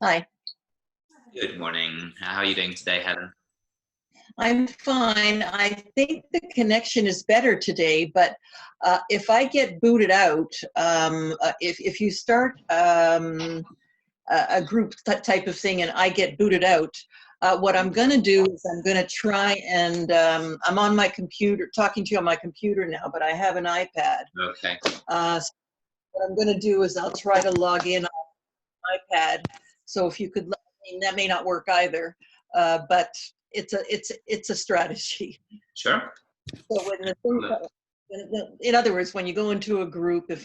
Hi, Good morning. How are you doing today, Helen? I'm fine. I think the connection is better today, but if I get booted out, if you start a group type of thing and I get booted out, what I'm going to do is I'm going to try and I'm on my computer, talking to you on my computer now, but I have an iPad. Okay. So what I'm going to do is I'll try to log in on my iPad. So if you could, that may not work either, but it's a strategy. Sure. So in other words, when you go into a group, if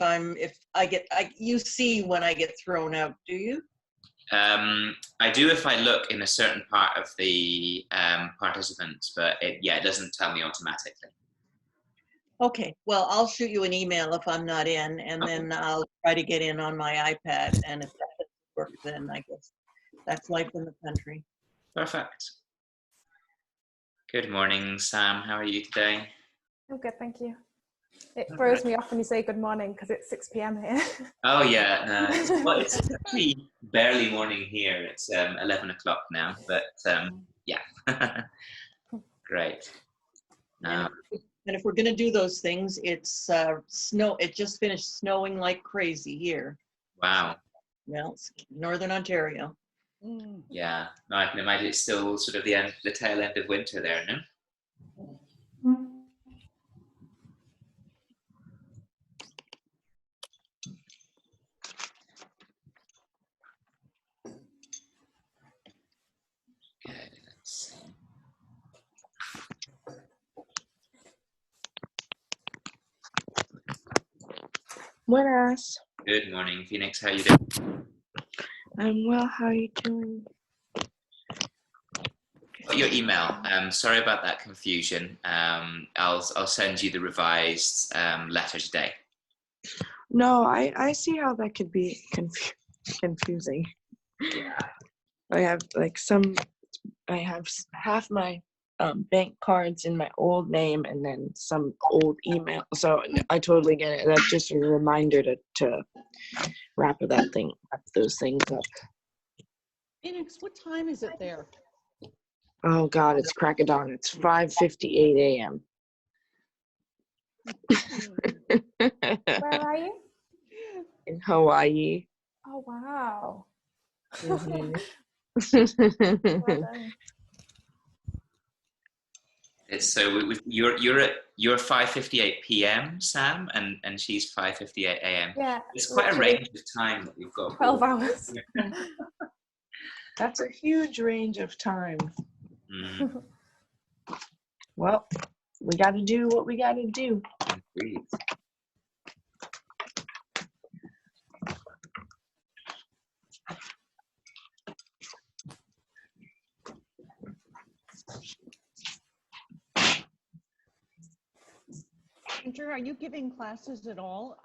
you see when I get thrown out, do you? I do if I look in a certain part of the participants, but it doesn't tell me automatically. Okay, well, I'll shoot you an email if I'm not in, and Okay. then I'll try to get in on my iPad, and if that doesn't work, then I guess that's life in the country. Perfect. Good morning, Sam. How are you today? I'm good, thank you. It throws me off when you say good morning because it's 6 p.m. here. Oh yeah, no. Well, it's actually barely morning here. It's 11 o'clock now, but yeah. Great. And if we're going to do those things, it's snow. It just finished snowing like crazy here. Wow. Well, it's Northern Ontario. Yeah. No, I can imagine it's still sort of the tail end of winter there, no? Okay, let's see. Buenas. Good morning, Phoenix. How are you doing? I'm well. How are you doing? Got your email. Sorry about that confusion. I'll send you the revised letter today. No, I see how that could be confusing. Yeah. I have half my bank cards in my old name and then some old email. So I totally get it. That's just a reminder to wrap those things up. Phoenix, what time is it there? Oh God, it's crack of dawn. It's 5:58 a.m. Where are you? In Hawaii. Oh, wow. Mhm. Well done. It's so you're at 5:58 p.m. Sam, and she's 5:58 a.m. Yeah. It's quite a range of time that we've got. 12 hours. That's a huge range of time. Mm, Well, we got to do what we got to do. agreed. Andrew, are you giving classes at all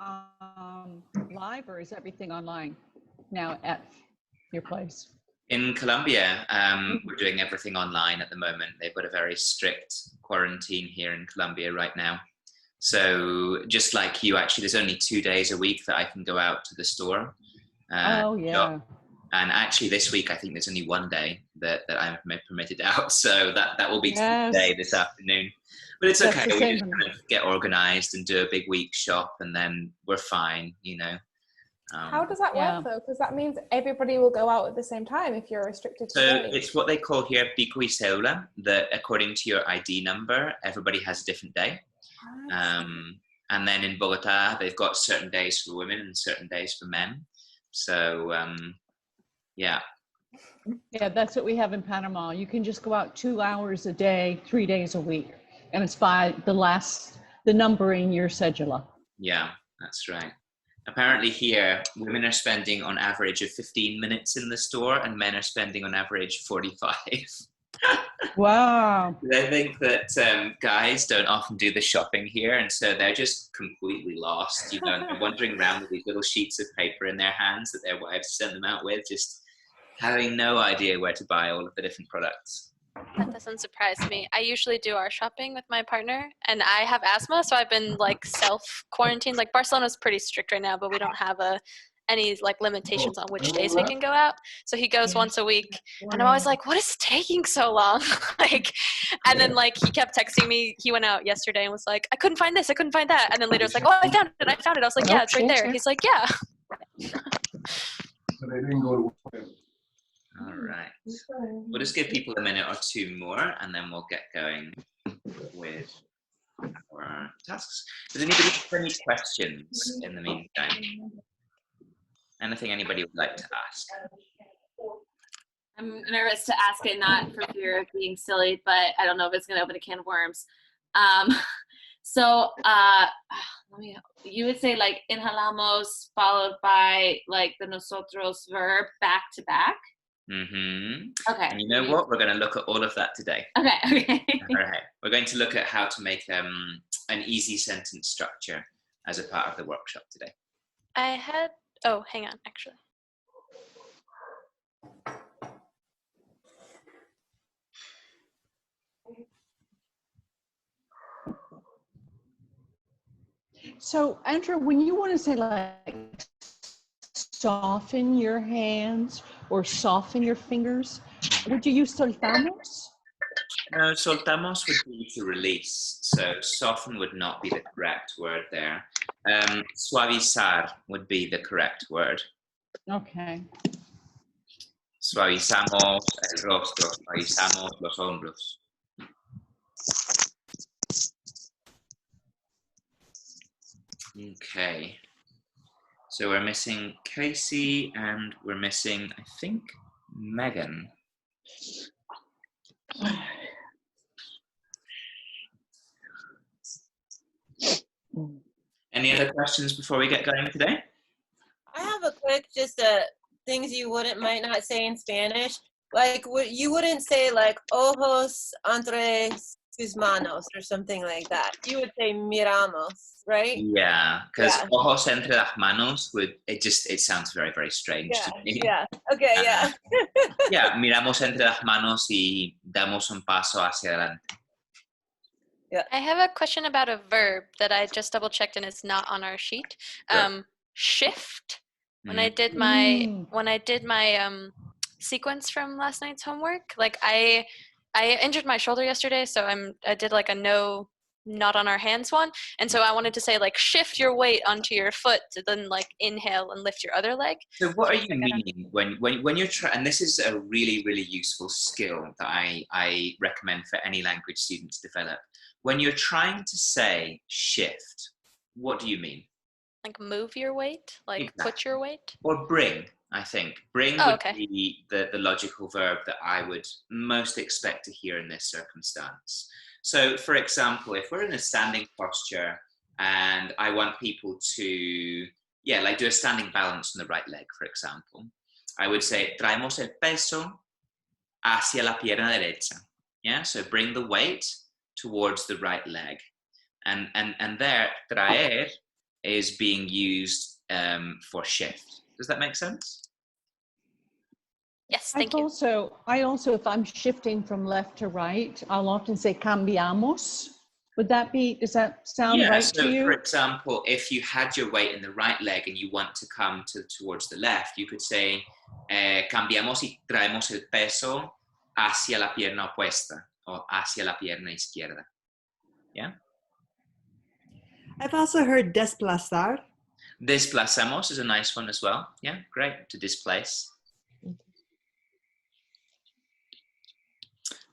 live, or is everything online now at your place? In Colombia, we're doing everything online at the moment. They've got a very strict quarantine here in Colombia right now. So just like you, actually, there's only 2 days a week that I can go out to the store. Oh, yeah. And actually this week, I think there's only 1 day that I'm permitted out. So that will be Yes. today, this afternoon. But it's That's okay. the We same just for kind of get organized and do a big week shop, and then we're fine, you know. How does that Yeah. work, though? Because that means everybody will go out at the same time if you're restricted to So days. it's what they call here pico y cédula, that according to your ID number, everybody has a different day. And then in Bogota, they've got certain days for women and certain days for men. So, yeah. Yeah, that's what we have in Panama. You can just go out 2 hours a day, 3 days a week. And it's by the number in your cedula. Yeah, that's right. Apparently here, women are spending on average of 15 minutes in the store and men are spending on average 45. Wow. I think that guys don't often do the shopping here, and so they're just completely lost, you know, and they're wandering around with these little sheets of paper in their hands that their wives send them out with, just having no idea where to buy all of the different products. That doesn't surprise me. I usually do our shopping with my partner, and I have asthma, so I've been like self-quarantined. Like Barcelona's pretty strict right now, but we don't have a any like limitations on which days we can go out. So he goes once a week, and I'm always like, what is taking so long? Like, and then like he kept texting me. He went out yesterday and was like, I couldn't find this, I couldn't find that. And then later it's like, oh, I found it. I was like, yeah, it's right there. He's like, yeah. All right. We'll just give people a minute or two more, and then we'll get going with our tasks. Does anybody have any questions in the meantime? Anything anybody would like to ask? I'm nervous to ask it, not for fear of being silly, but I don't know if it's going to open a can of worms. You would say like inhalamos followed by like the nosotros verb back to back. Mm-hmm. Okay. And you know what? We're going to look at all of that today. Okay. All right. We're going to look at how to make an easy sentence structure as a part of the workshop today. Oh, hang on, actually. So, Andrew, when you want to say like soften your hands or soften your fingers, would you use soltamos? No, soltamos would be to release. So soften would not be the correct word there. Suavizar would be the correct word. Okay. Suavizamos el rostro, suavizamos los hombros. Okay. So we're missing Casey and we're missing, I think, Megan. Any other questions before we get going today? I have a quick, just things you might not say in Spanish. Like, you wouldn't say like ojos entre sus manos or something like that. You would say miramos, right? Yeah, because ojos entre las manos it sounds very, very strange to me. Yeah. Okay. Yeah. Yeah, miramos entre las manos y damos un paso hacia adelante. Yeah. I have a question about a verb that I just double checked and is not on our sheet. Sure. Shift. When I did my sequence from last night's homework, like I injured my shoulder yesterday, so I did like a not on our hands one, and so I wanted to say like shift your weight onto your foot to then like inhale and lift your other leg. So what are you meaning when you're trying? And this is a really, really useful skill that I recommend for any language student to develop. When you're trying to say shift, what do you mean? Like move your weight, like Exactly. put your weight? Or bring, I think. Bring would be the logical verb that I would most expect to hear in this circumstance. So, for example, if we're in a standing posture and I want people to, do a standing balance on the right leg, for example, I would say, traemos el peso hacia la pierna derecha. Yeah, so bring the weight towards the right leg. And there, traer is being used for shift. Does that make sense? Yes, thank you. I also, if I'm shifting from left to right, I'll often say cambiamos. Does that sound right to you? For example, if you had your weight in the right leg and you want to come towards the left, you could say, cambiamos y traemos el peso hacia la pierna opuesta or hacia la pierna izquierda. Yeah? I've also heard desplazar. Desplazamos is a nice one as well. Yeah, great, to displace.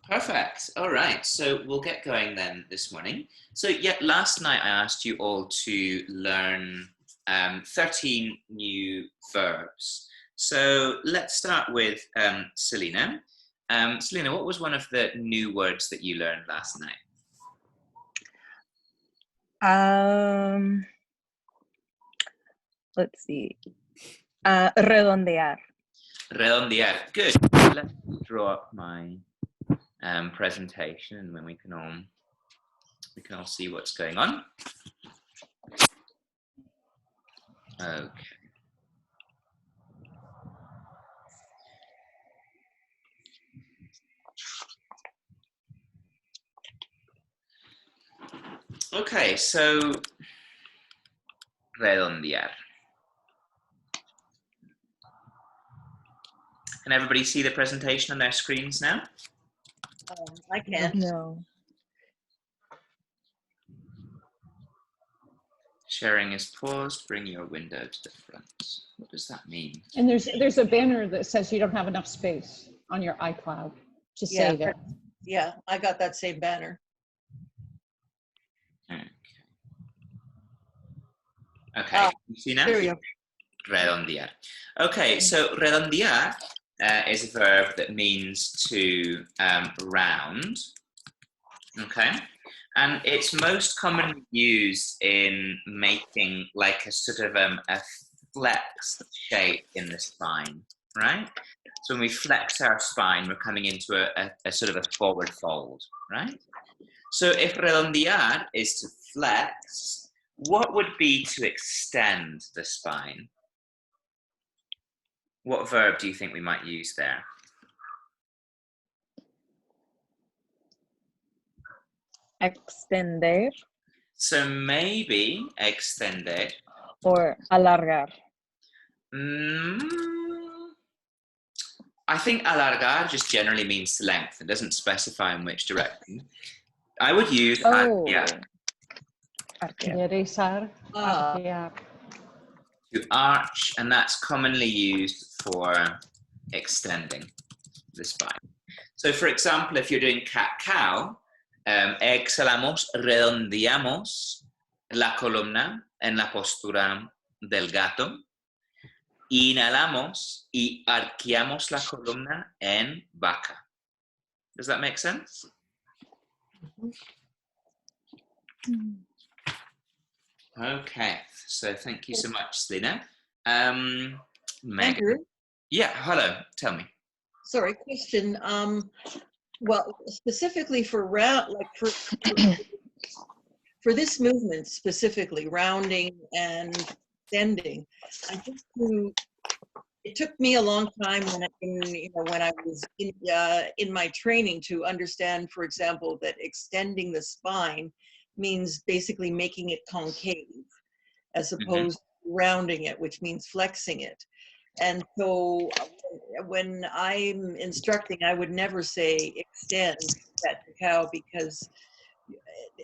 Perfect. All right, so we'll get going then this morning. So last night I asked you all to learn 13 new verbs. So let's start with Selena. Selena, what was one of the new words that you learned last night? Let's see. Redondear. Redondear. Good. Let's draw up my presentation, and then we can all see what's going on. Okay. Okay, so redondear. Can everybody see the presentation on their screens now? I can. No. Sharing is paused. Bring your window to the front. What does that mean? And there's a banner that says you don't have enough space on your iCloud to Yeah, save it. Yeah, I got that same banner. Okay, you see now? There we go. Redondear. Okay, so redondear is a verb that means to round. Okay, and it's most commonly used in making like a sort of a flexed shape in the spine, right? So when we flex our spine, we're coming into a sort of a forward fold, right? So if redondear is to flex, what would be to extend the spine? What verb do you think we might use there? Extender So maybe extender. or alargar. I think alargar just generally means to length. It doesn't specify in which direction. I would use arquear. Enderezar, arquear. To arch, and that's commonly used for extending the spine. So for example, if you're doing cat-cow, exhalamos, redondeamos la columna en la postura del gato. Inhalamos y arqueamos la columna en vaca. Does that make sense? Okay, so thank you so much, Selena. Megan. Andrew? Yeah, hello, tell me. Sorry, question. Well, specifically for round, like for this movement specifically, rounding and extending, I think it took me a long time when I was in my training to understand, for example, that extending the spine means basically making it concave, as opposed to rounding it, which means flexing it. And so when I'm instructing, I would never say extend cat to cow because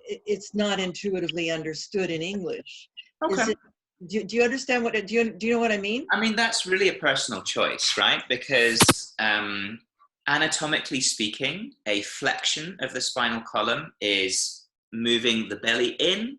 it's not intuitively understood in English. Okay. Do you understand what, do you know what I mean? I mean, that's really a personal choice, right? Because anatomically speaking, a flexion of the spinal column is moving the belly in,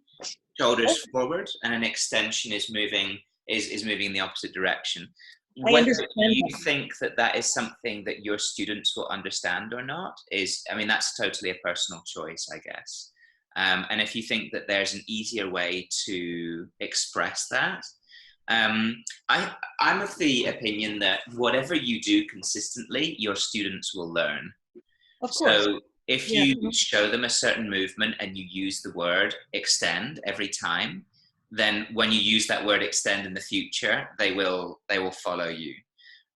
shoulders forward, and an extension is moving in the opposite direction. Whether you think that is something that your students will understand or not that's totally a personal choice, I guess. And if you think that there's an easier way to express that, I'm of the opinion that whatever you do consistently, your students will learn. Of course. So if you show them a certain movement and you use the word extend every time, then when you use that word extend in the future, they will follow you.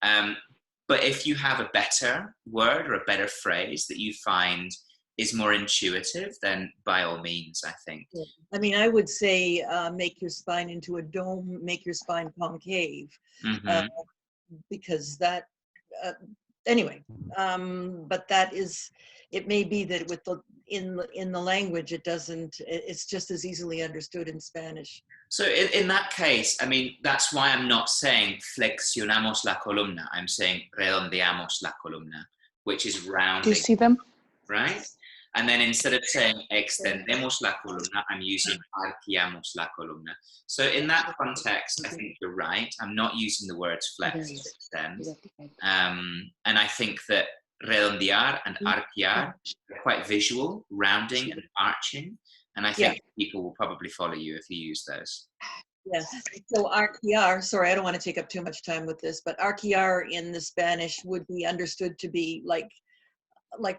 But if you have a better word or a better phrase that you find is more intuitive, then by all means, I think. I mean, I would say make your spine into a dome, make your spine concave, because that, anyway, but that is, it may be that with in the language, it's just as easily understood in Spanish. So in that case, I mean, that's why I'm not saying flexionamos la columna. I'm saying redondeamos la columna, which is rounding. Do you see them? Right? And then instead of saying extendemos la columna, I'm using arqueamos la columna. So in that context, I think you're right. I'm not using the words flex to extend. And I think that redondear and arquear are quite visual, rounding and arching. And I think people will probably follow you if you use those. Yes. So arquear, sorry, I don't want to take up too much time with this, but arquear in the Spanish would be understood to be like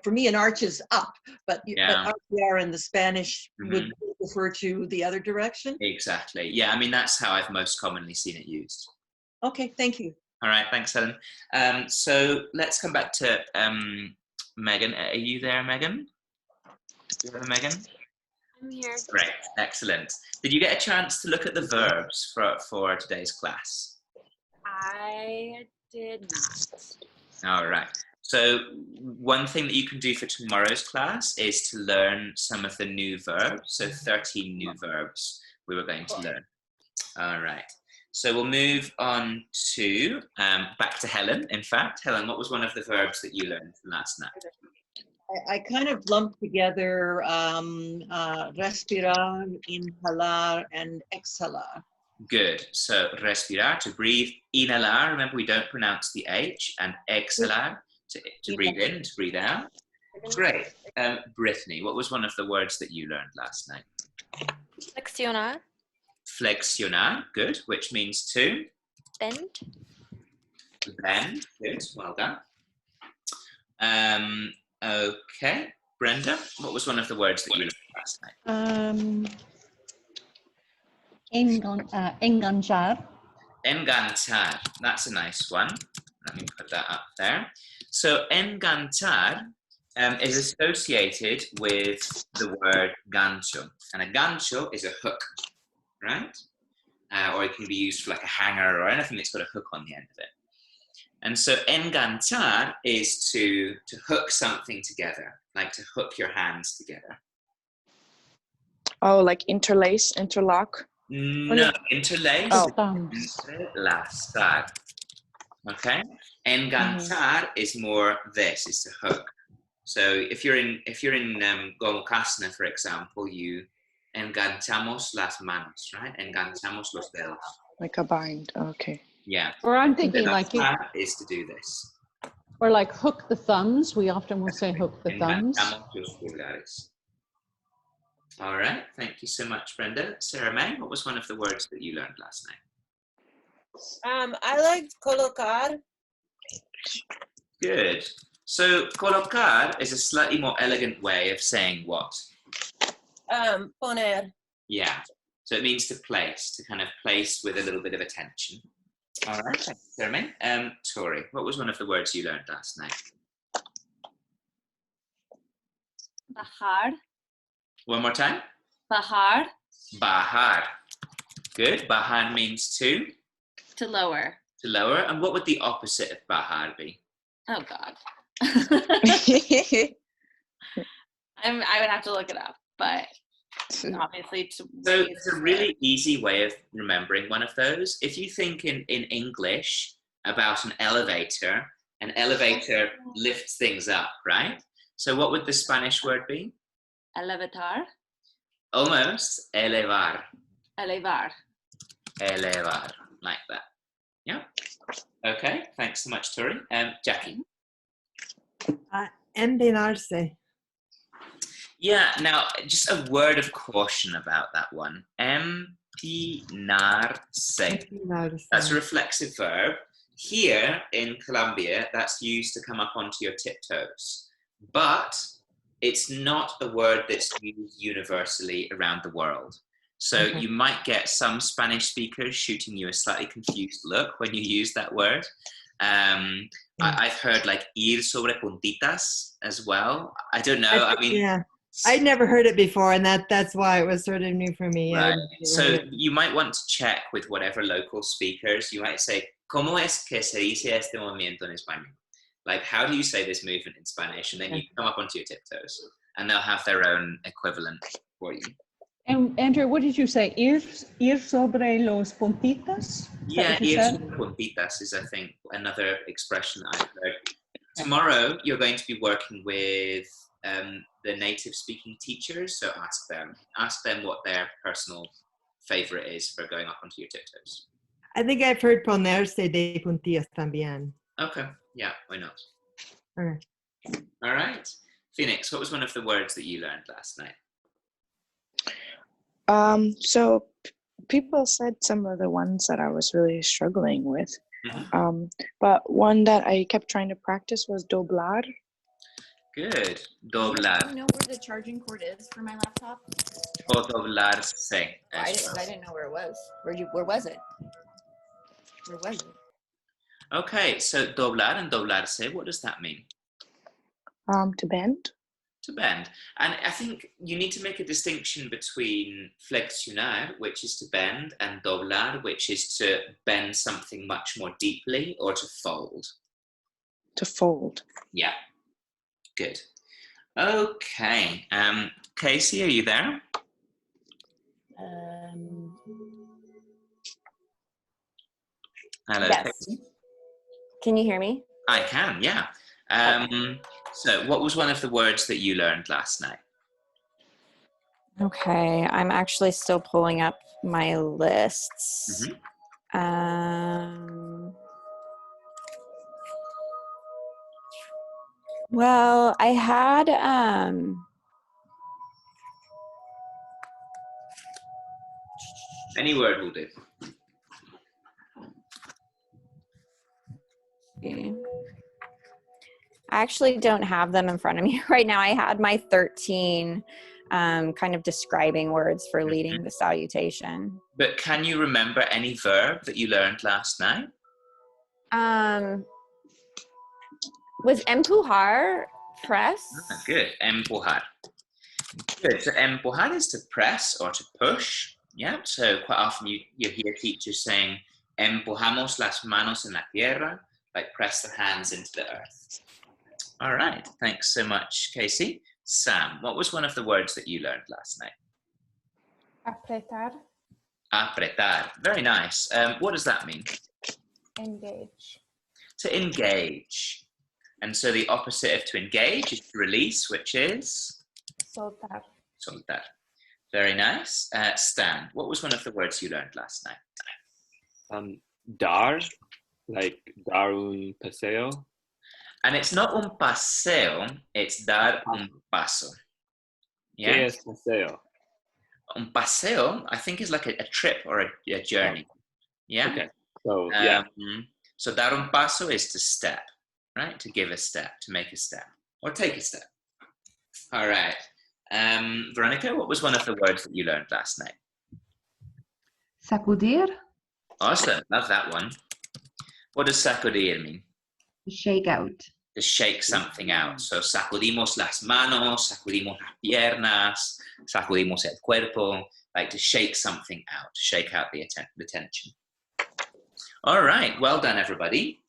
for me, an arch is up, but arquear in the Spanish would refer to the other direction. Exactly. Yeah, I mean, that's how I've most commonly seen it used. Okay, thank you. All right, thanks, Helen. So let's come back to Megan. Are you there, Megan? You there, Megan? I'm here. Great, excellent. Did you get a chance to look at the verbs for today's class? I did not. All right. So one thing that you can do for tomorrow's class is to learn some of the new verbs. So 13 new verbs we were going to learn. All right. So we'll move on to, back to Helen. In fact, Helen, what was one of the verbs that you learned from last night? I kind of lumped together respirar, inhalar, and exhalar. Good. So respirar, to breathe. Inhalar, remember we don't pronounce the H. And exhalar, to breathe in and to breathe out. Great. Brittany, what was one of the words that you learned last night? Flexionar. Flexionar, good, which means to? Bend. Bend, good, well done. Okay, Brenda, what was one of the words that you learned last night? Enganchar. Enganchar, that's a nice one. Let me put that up there. So enganchar is associated with the word gancho. And a gancho is a hook, right? Or it can be used for like a hanger or anything that's got a hook on the end of it. And so enganchar is to hook something together, like to hook your hands together. Oh, like interlace, interlock? No, interlace. Oh. Entrelazar. Okay? Enganchar is more this, is to hook. So if you're in Gomukasana, for example, you enganchamos las manos, right? Enganchamos los dedos. Like a bind, okay. Yeah. Or I'm thinking like it, is to do this. or like hook the thumbs. We often will say hook the thumbs. Enganchamos los pulgares. All right. Thank you so much, Brenda. Sarah May, what was one of the words that you learned last night? I liked colocar. Good. So colocar is a slightly more elegant way of saying what? Poner. Yeah. So it means to place, to kind of place with a little bit of attention. All right. Thank you, Sarah May. Tori, what was one of the words you learned last night? Bajar. One more time. Bajar. Bajar. Good. Bajar means to? To lower. To lower. And what would the opposite of bajar be? Oh God. I would have to look it up, but obviously So it's a really easy way of remembering one of those. If you think in English about an elevator lifts things up, right? So what would the Spanish word be? Elevator. Almost. Elevar. Elevar. Elevar. Like that. Yeah. Okay. Thanks so much, Tori. Jackie. Empinarse. Yeah. Now, just a word of caution about that one. Empinarse. Empinarse. That's a reflexive verb. Here in Colombia, that's used to come up onto your tiptoes. But it's not a word that's used universally around the world. So you might get some Spanish speakers shooting you a slightly confused look when you use that word. I've heard like ir sobre puntitas as well. I don't know. I mean, yeah, I'd never heard it before, and that's why it was sort of new for me. Right. So you might want to check with whatever local speakers. You might say, ¿Cómo es que se dice este movimiento en español? Like, how do you say this movement in Spanish? And then you come up onto your tiptoes, and they'll have their own equivalent for you. And Andrew, what did you say? Ir sobre los puntitas? Yeah, ir sobre puntitas is, I think, another expression that I've heard. Tomorrow, you're going to be working with the native-speaking teachers, so ask them what their personal favorite is for going up onto your tiptoes. I think I've heard ponerse de puntillas también. Okay, yeah, why not? Okay. All right. Phoenix, what was one of the words that you learned last night? So people said some of the ones that I was really struggling with. But one that I kept trying to practice was doblar. Good. Doblar. Do you know where the charging cord is for my laptop? O doblarse. I didn't know where it was. Where was it? Where was it? Okay, so doblar and doblarse, what does that mean? To bend. To bend. And I think you need to make a distinction between flexionar, which is to bend, and doblar, which is to bend something much more deeply or to fold. To fold. Yeah. Good. Okay. Casey, are you there? Hello, Yes. Casey. Can you hear me? I can, yeah. So what was one of the words that you learned last night? Okay, I'm actually still pulling up my lists. Well, I had Any word will do. I actually don't have them in front of me right now. I had my 13 kind of describing words for leading the salutation. But can you remember any verb that you learned last night? Was empujar press? Ah, good. Empujar. Good. So empujar is to press or to push. Yeah. So quite often you hear teachers saying empujamos las manos en la tierra, like press the hands into the earth. All right. Thanks so much, Casey. Sam, what was one of the words that you learned last night? Apretar. Apretar. Very nice. What does that mean? Engage. To engage. And so the opposite of to engage is to release, which is? Soltar. Soltar. Very nice. Stan, what was one of the words you learned last night? Dar, like dar un paseo. And it's not un paseo, it's dar un paso. Yeah? ¿Qué es paseo? Un paseo, I think, is like a trip or a journey. Yeah? Okay. So, yeah. So dar un paso is to step, right? To give a step, to make a step, or take a step. All right. Veronica, what was one of the words that you learned last night? Sacudir. Awesome. Love that one. What does sacudir mean? Shake out. To shake something out. So sacudimos las manos, sacudimos las piernas, sacudimos el cuerpo, like to shake something out, to shake out the tension. All right, well done, everybody.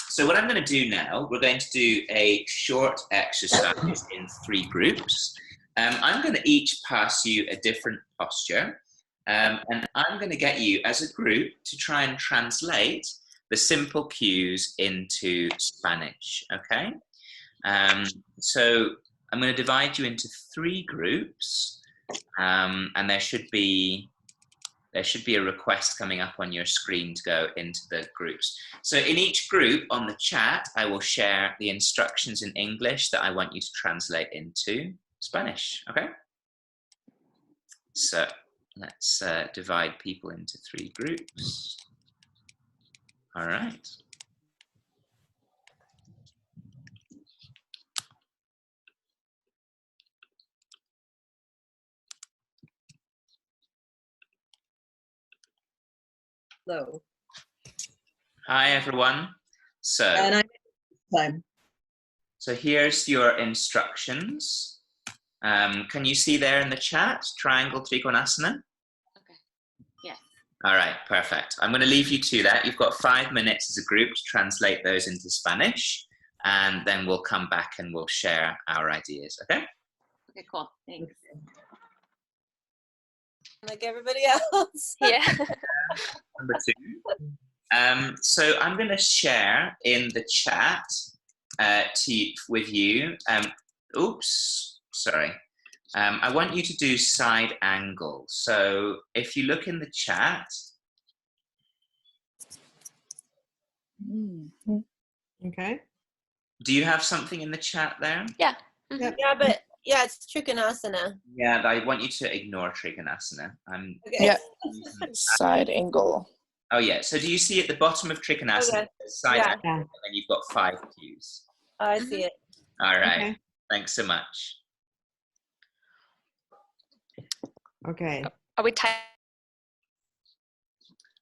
So what I'm going to do now, we're going to do a short exercise in 3 groups. I'm going to each pass you a different posture, and I'm going to get you as a group to try and translate the simple cues into Spanish, okay? So I'm going to divide you into 3 groups, and there should be a request coming up on your screen to go into the groups. So in each group on the chat, I will share the instructions in English that I want you to translate into Spanish, okay? So let's divide people into 3 groups. All right. Hello. Hi, everyone. So, so here's your instructions. Can you see there in the chat, triangle trikonasana? All right, perfect. I'm going to leave you to that. You've got 5 minutes as a group to translate those into Spanish, and then we'll come back and we'll share our ideas, okay? Okay, cool. Thanks. Like everybody else. Yeah. Number 2. So I'm going to share in the chat with you. Oops, sorry. I want you to do side angle. So if you look in the chat. Okay. Do you have something in the chat there? Yeah. Yeah, but yeah, it's Trikonasana. Yeah, I want you to ignore Trikonasana. Okay. Yeah. Side angle. Oh yeah. So do you see at the bottom of Trikonasana, Okay. side Yeah. angle, and then you've got 5 cues. Oh, I see it. All right. Okay. Thanks so much. Okay. Are we tired?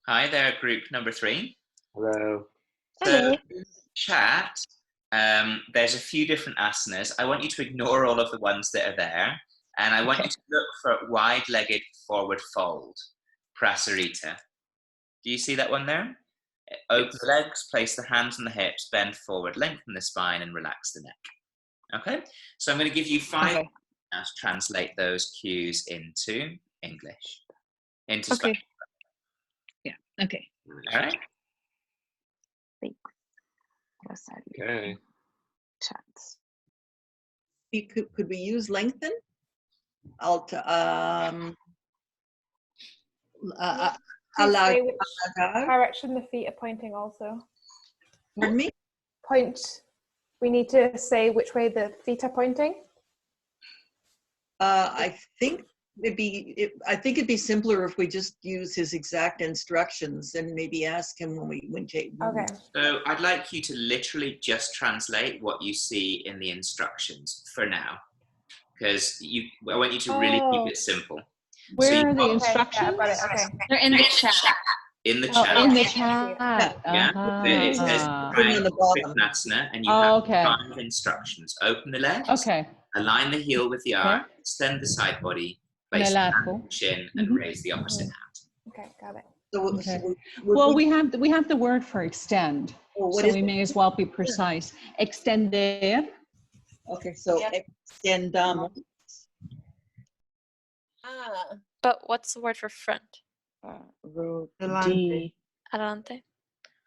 Hi there, group number 3. Hello. So in the chat, there's a few different asanas. I want you to ignore all of the ones that are there, and I want you to look for wide-legged forward fold, Prasarita. Do you see that one there? Open the legs, place the hands on the hips, bend forward, lengthen the spine, and relax the neck. Okay? So I'm going to give you 5 Okay. now to translate those cues into English, into Okay. Spanish. Yeah. Okay. All right? Thanks. Rosario. Okay. Chats. Could we use lengthen? Please Allow. say which direction the feet are pointing also. Pardon me? Point. We need to say which way the feet are pointing. I think it'd be simpler if we just use his exact instructions and maybe ask him Okay. So I'd like you to literally just translate what you see in the instructions for now, because I want you to really keep it simple. Where are the Okay, instructions? yeah, I got it. Okay. They're in the chat. In the Oh, chat. in the chat. Yeah. It says Uh-huh. triangle Trikonasana, and you Oh, have okay. 5 instructions. Open the legs. Okay. Align the heel with the arm. Extend the side body. Place the hand on the shin and raise the opposite hand. Okay, got it. Okay. Well, we have the word for extend, what so is we it? may as well be precise. Extender. Okay, so extendamos. But what's the word for front? Adelante. Adelante.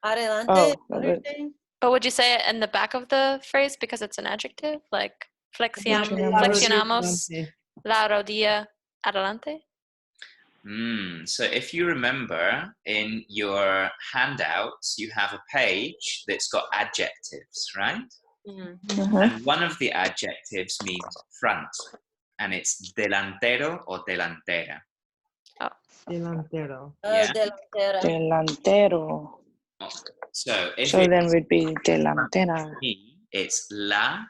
Adelante. Oh, what are you saying? But would you say it in the back of the phrase because it's an adjective? Like Flexionamos. flexionamos la rodilla adelante? So if you remember, in your handouts, you have a page that's got adjectives, right? And one of the adjectives means front, and it's delantero or delantera. Delantero. Yeah. Delantero. So if So then we'd be delantera. it's la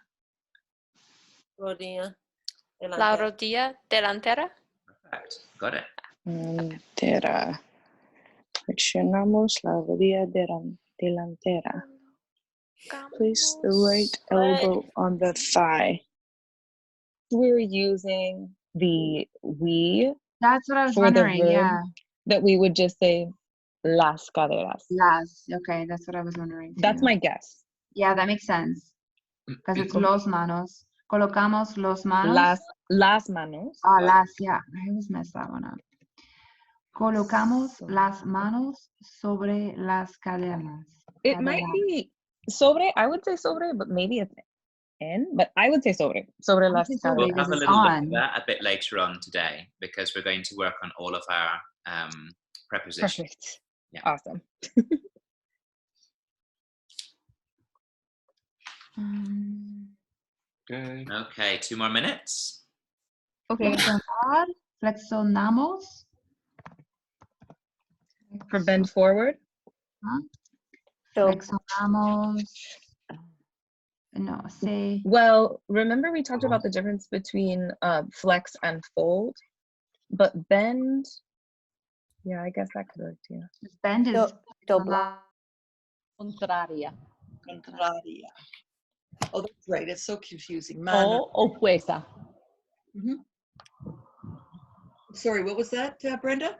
Rodilla. La rodilla delantera? Perfect. Got it. Delantera. Flexionamos la rodilla delantera. Place the right elbow on the thigh. We're using the we. That's what I was for the wondering. verb, Yeah. that we would just say las caderas. Las. Okay, that's what I was wondering. That's too. my guess. Yeah, that makes sense. Because it's los manos. Colocamos los manos. Las manos. Ah, las. Yeah, I always mess that one up. Colocamos las manos sobre las caderas. It might be sobre. I would say sobre, but maybe it's in. But I would say sobre. Sobre las caderas. We'll have a little look at that a bit later on today because we're going to work on all of our prepositions. Perfect. Yeah. Awesome. Okay. Okay, 2 more minutes. Okay. Flexionamos. For bend forward. Flexionamos. No, say. Well, remember we talked about the difference between flex and fold, but bend. Yeah, I guess that could work too. Bend is Contraria. Contraria. Oh, that's right. It's so confusing. O opuesta. Sorry, what was that, Brenda?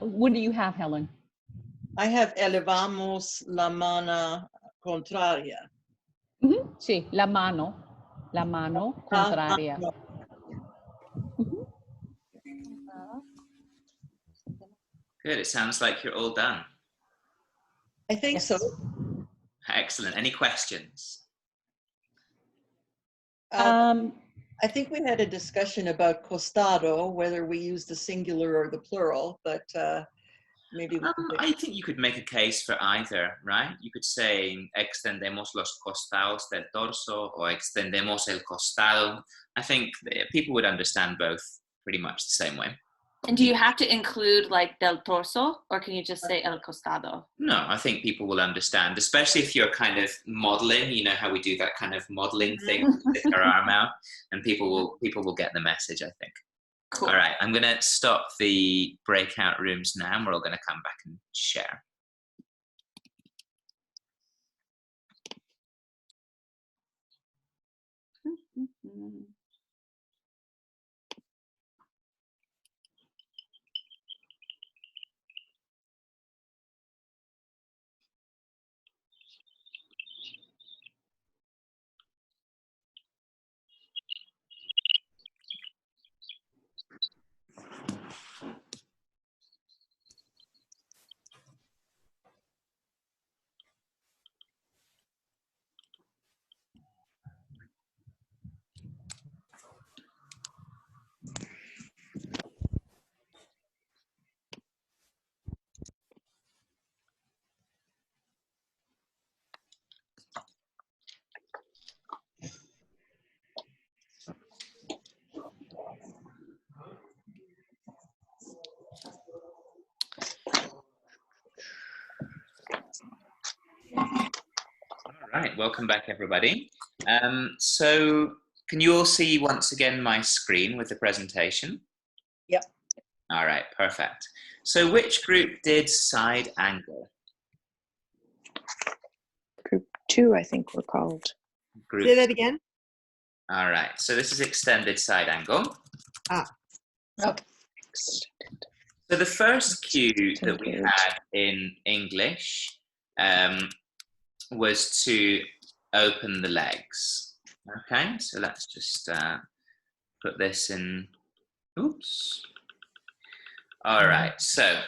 What do you have, Helen? I have elevamos la mano contraria. Sí, la mano contraria. Good. It sounds like you're all done. I think so. Excellent. Any questions? I think we had a discussion about costado, whether we use the singular or the plural, but maybe we I think you could make a case for either, right? You could say extendemos los costados del torso or extendemos el costado. I think people would understand both pretty much the same way. And do you have to include like del torso, or can you just say el costado? No, I think people will understand, especially if you're kind of modeling, you know how we do that kind of modeling thing, stick our arm out, and people will get the message, I think. Cool. All right, I'm going to stop the breakout rooms now, and we're all going to come back and share. Right, welcome back, everybody. So can you all see once again my screen with the presentation? Yep. All right, perfect. So which group did side angle? Group 2, I think we're called. Group. Say that again. All right, so this is extended side angle. Okay. So the first cue that we had in English was to open the legs. Okay, so let's just put this in. Oops. All right, so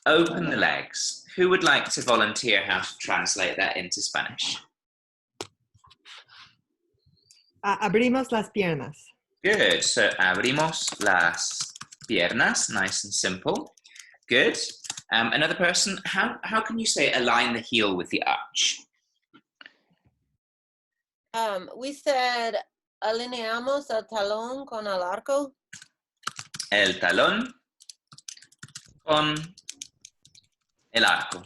open the legs. Who would like to volunteer how to translate that into Spanish? Abrimos las piernas. Good, so abrimos las piernas, nice and simple. Good. Another person, how can you say align the heel with the arch? We said alineamos el talón con el arco. El talón con el arco.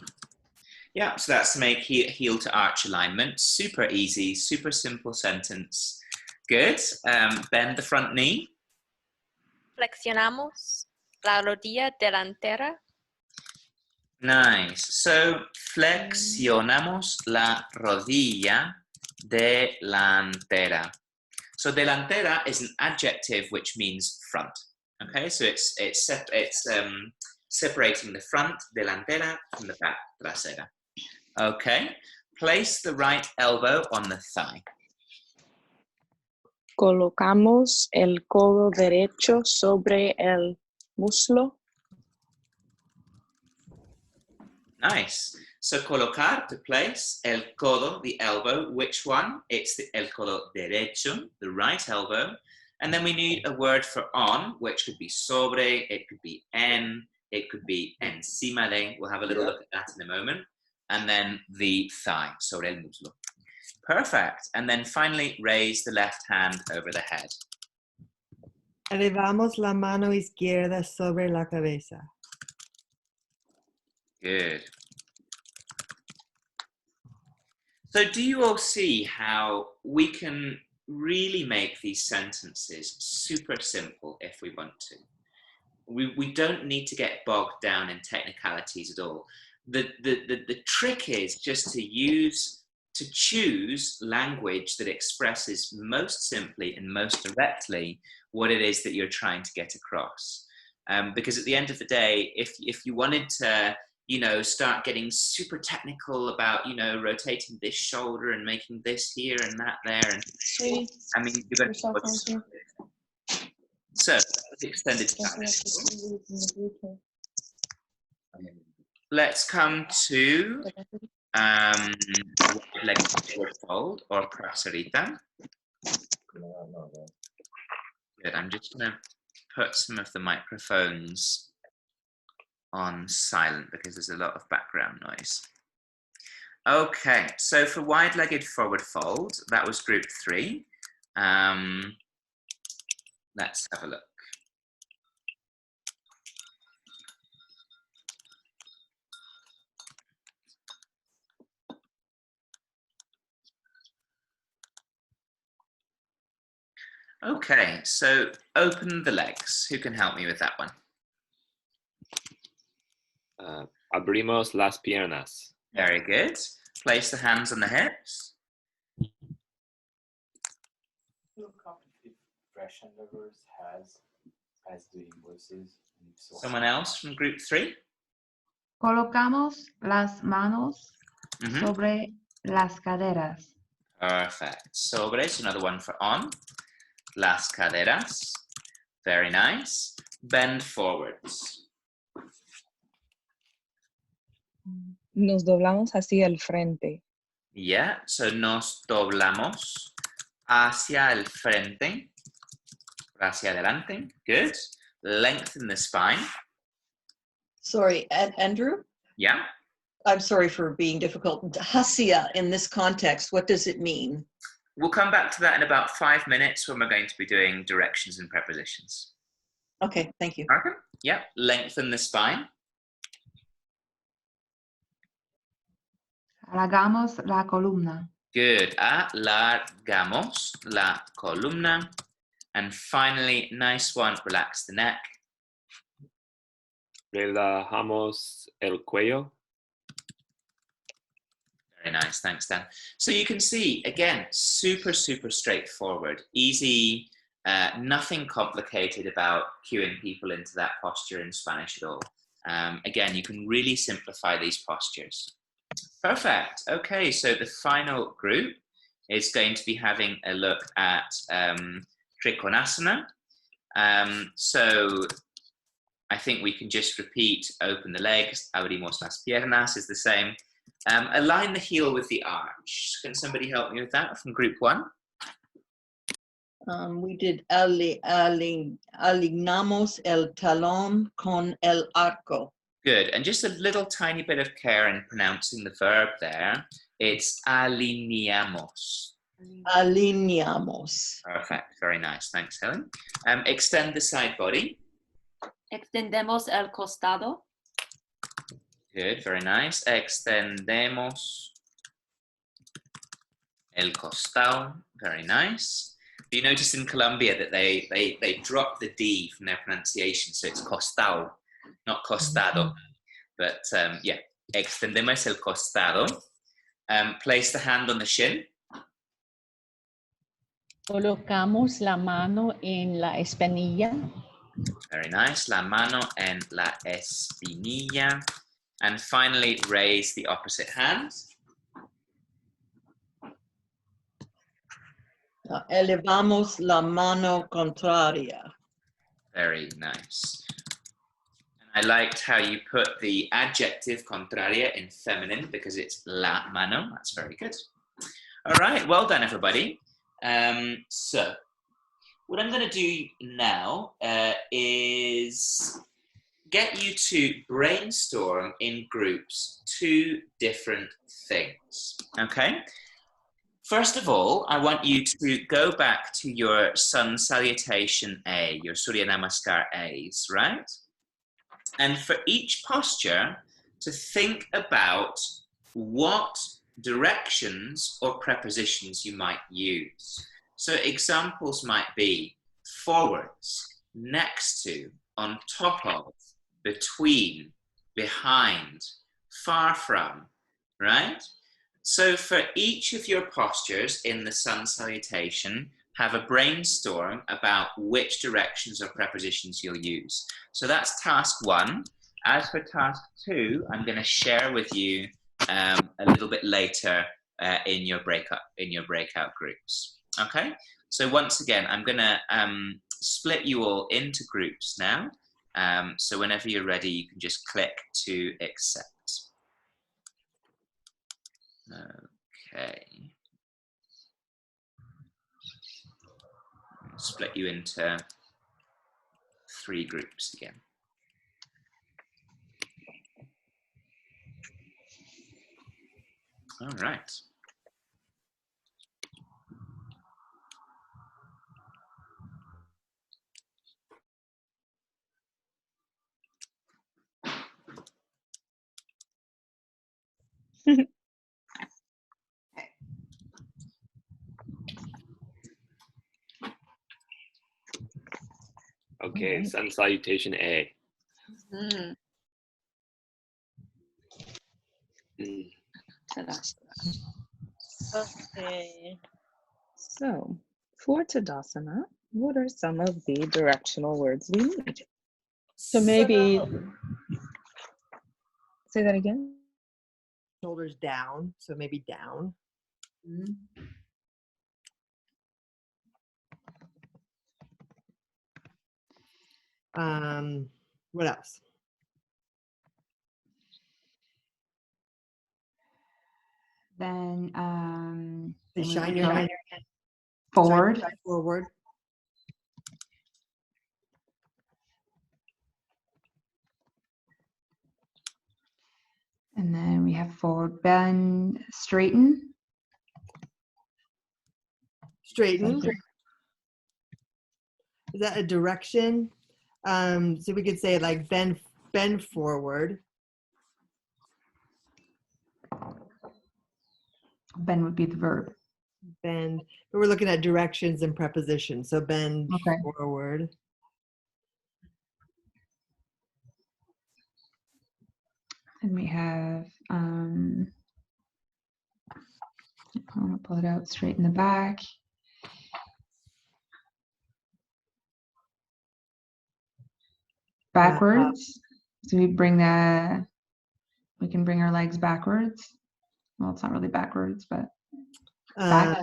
Yeah, so that's to make heel to arch alignment. Super easy, super simple sentence. Good. Bend the front knee. Flexionamos la rodilla delantera. Nice. So flexionamos la rodilla delantera. So delantera is an adjective which means front. Okay, so it's separating the front delantera from the back trasera. Okay, place the right elbow on the thigh. Colocamos el codo derecho sobre el muslo. Nice. So colocar, to place, el codo, the elbow. Which one? It's the el codo derecho, the right elbow. And then we need a word for on, which could be sobre, it could be en, it could be encima de. We'll have a little look at that in a moment. And then the thigh, sobre el muslo. Perfect. And then finally, raise the left hand over the head. Elevamos la mano izquierda sobre la cabeza. Good. So do you all see how we can really make these sentences super simple if we want to? We don't need to get bogged down in technicalities at all. The trick is just to choose language that expresses most simply and most directly what it is that you're trying to get across. Because at the end of the day, if you wanted to, start getting super technical about, rotating this shoulder and making this here and that there, and I mean, you're going to. So, extended Spanish. Let's come to leg forward fold or praserita. Good. I'm just going to put some of the microphones on silent because there's a lot of background noise. Okay, so for wide-legged forward fold, that was group 3. Let's have a look. Okay, so open the legs. Who can help me with that one? Abrimos las piernas. Very good. Place the hands on the hips. Fresh Endeavors has the invoices. Someone else from group 3? Colocamos las manos sobre las caderas. Perfect. Sobre is another one for on. Las caderas. Very nice. Bend forwards. Nos doblamos hacia el frente. Yeah, so nos doblamos hacia el frente. Hacia adelante. Good. Lengthen the spine. Sorry, Andrew? Yeah? I'm sorry for being difficult. Hacia in this context, what does it mean? We'll come back to that in about 5 minutes when we're going to be doing directions and prepositions. Okay, thank you. Okay. Yeah, lengthen the spine. Alargamos la columna. Good. Alargamos la columna. And finally, nice one, relax the neck. Relajamos el cuello. Very nice, thanks, Dan. So you can see, again, super, super straightforward, easy, nothing complicated about cueing people into that posture in Spanish at all. Again, you can really simplify these postures. Perfect. Okay, so the final group is going to be having a look at Trikonasana. So I think we can just repeat, open the legs, abrimos las piernas is the same. Align the heel with the arch. Can somebody help me with that from group 1? We did alignamos el talón con el arco. Good, and just a little tiny bit of care in pronouncing the verb there. It's alineamos. Alineamos. Perfect, very nice, thanks Helen. Extend the side body. Extendemos el costado. Good, very nice. Extendemos el costado, very nice. You notice in Colombia that they drop the D from their pronunciation, so it's costado, not costado. But yeah, extendemos el costado. Place the hand on the shin. Colocamos la mano en la espinilla. Very nice. La mano en la espinilla. And finally, raise the opposite hand. Elevamos la mano contraria. Very nice. And I liked how you put the adjective contraria in feminine because it's la mano. That's very good. All right, well done, everybody. So what I'm going to do now is get you to brainstorm in groups 2 different things, okay? First of all, I want you to go back to your sun salutation A, your Surya Namaskar A's, right? And for each posture, to think about what directions or prepositions you might use. So examples might be forwards, next to, on top of, between, behind, far from, right? So for each of your postures in the sun salutation, have a brainstorm about which directions or prepositions you'll use. So that's task 1. As for task 2, I'm going to share with you a little bit later in your breakout groups. Okay. So once again, I'm going to split you all into groups now. So whenever you're ready, you can just click to accept. Okay. Split you into 3 groups again. All right. Okay, sun salutation A. Okay. So, for Tadasana, what are some of the directional words we need? So maybe say that again. Shoulders down, so maybe down. What else? Then Shine your hand forward. Forward. And then we have forward bend, straighten. Straighten. Is that a direction? So we could say like bend forward. Bend would be the verb. Bend. But we're looking at directions and prepositions. So bend Okay. forward. And we have, I want to pull it out, straighten the back. Backwards. So we can bring our legs backwards. Well, it's not really backwards, but back.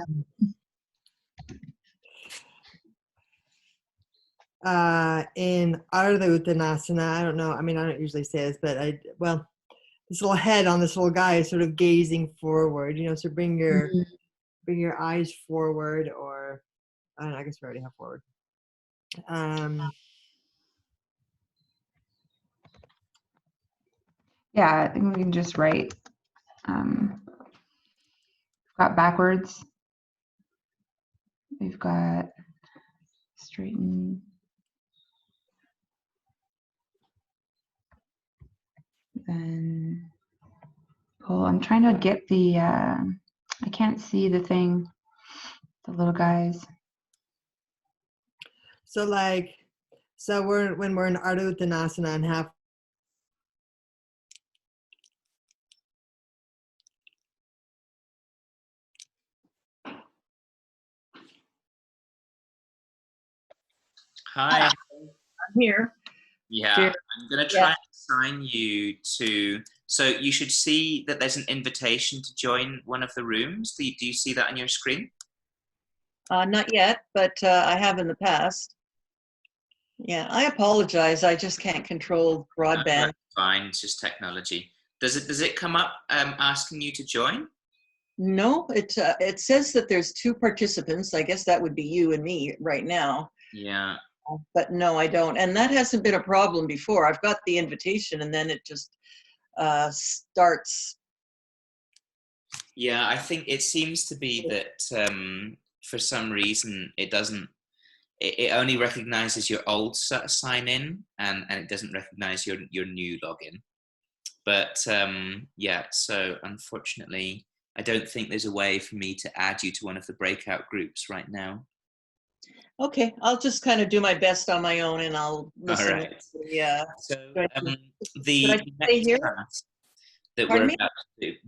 In Ardha Uttanasana, I don't know. I mean, I don't usually say this, but this little head on this little guy is sort of gazing forward, so bring your eyes forward, or I don't know, I guess we already have forward. Yeah, I think we can just write, got backwards. We've got straighten. Then pull. I'm trying to get the, I can't see the thing, the little guys. So when we're in Ardha Uttanasana and half. Hi. I'm here. Yeah, I'm going to try and assign you to, so you should see that there's an invitation to join one of the rooms. Do you see that on your screen? Not yet, but I have in the past. Yeah, I apologize. I just can't control broadband. Fine, it's just technology. Does it come up asking you to join? No, it says that there's 2 participants. I guess that would be you and me right now. Yeah. But no, I don't. And that hasn't been a problem before. I've got the invitation and then it just starts. Yeah, I think it seems to be that for some reason it only recognizes your old sign in and it doesn't recognize your new login. But yeah, so unfortunately, I don't think there's a way for me to add you to one of the breakout groups right now. Okay, I'll just kind of do my best on my own and I'll listen. All right. Yeah. So the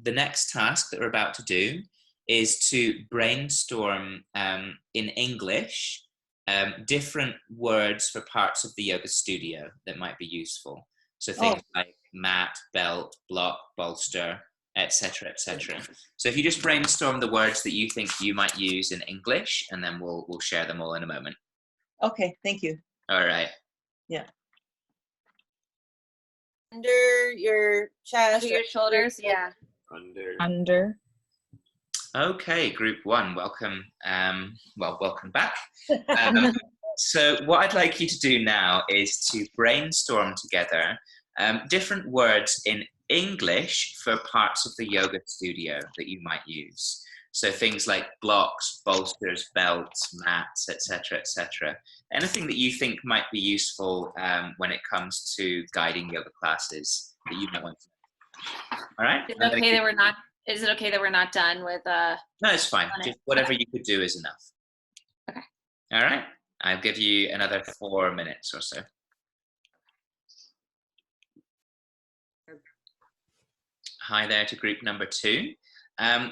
next task that we're about to do is to brainstorm in English different words for parts of the yoga studio that might be useful. So things like mat, belt, block, bolster, etc., etc. So if you just brainstorm the words that you think you might use in English, and then we'll share them all in a moment. Okay, thank you. All right. Yeah. Under your chest. Under your shoulders, yeah. Under. Okay, group 1, welcome. Welcome back. So what I'd like you to do now is to brainstorm together different words in English for parts of the yoga studio that you might use. So things like blocks, bolsters, belts, mats, etc., etc. Anything that you think might be useful when it comes to guiding yoga classes that you might want to know. All right? Is it okay that we're not done with No, it's fine. Just whatever you could do is enough. Okay. All right. I'll give you another 4 minutes or so. Hi there to group number 2.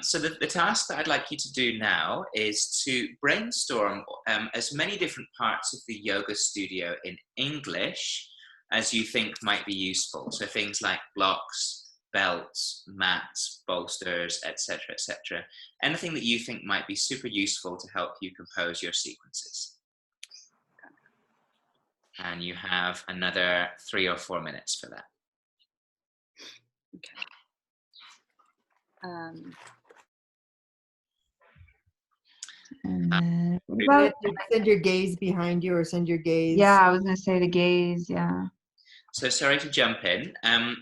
So the task that I'd like you to do now is to brainstorm as many different parts of the yoga studio in English as you think might be useful. So things like blocks, belts, mats, bolsters, etc., etc. Anything that you think might be super useful to help you compose your sequences. And you have another 3 or 4 minutes for that. Okay. And what about, send your gaze behind you or send your gaze. Yeah, I was going to say the gaze, yeah. So sorry to jump in.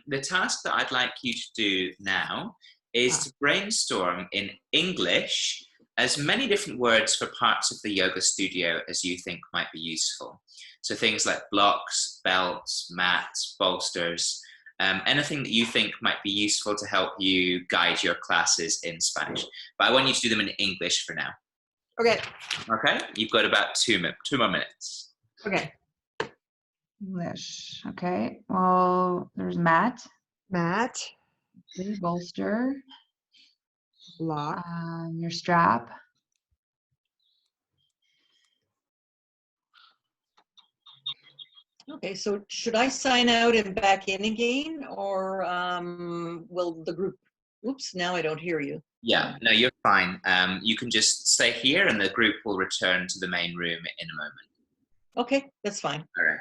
The task that I'd like you to do now is to brainstorm in English as many different words for parts of the yoga studio as you think might be useful. So things like blocks, belts, mats, bolsters, Anything that you think might be useful to help you guide your classes in Spanish. But I want you to do them in English for now. Okay. Okay? You've got about 2 more minutes. Okay. English. Okay. Well, there's Matt. Matt. Okay, bolster. Lock. Your strap. Okay, so should I sign out and back in again, or will the group, oops, now I don't hear you. Yeah, no, you're fine. You can just stay here and the group will return to the main room in a moment. Okay, that's fine. All right.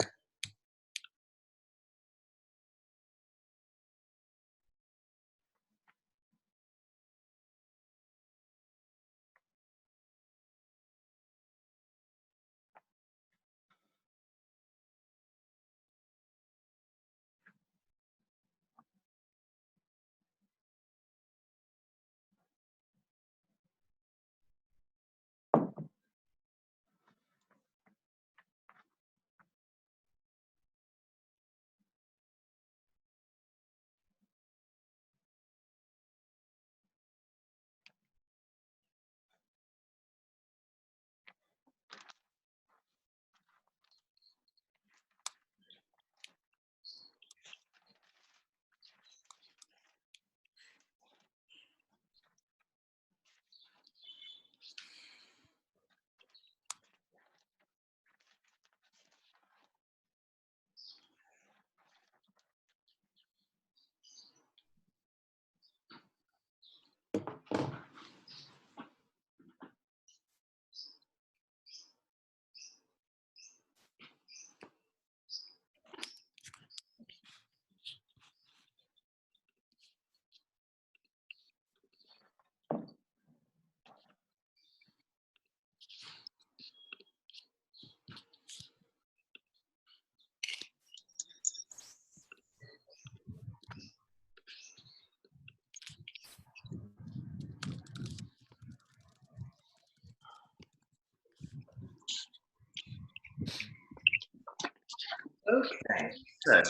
Okay, so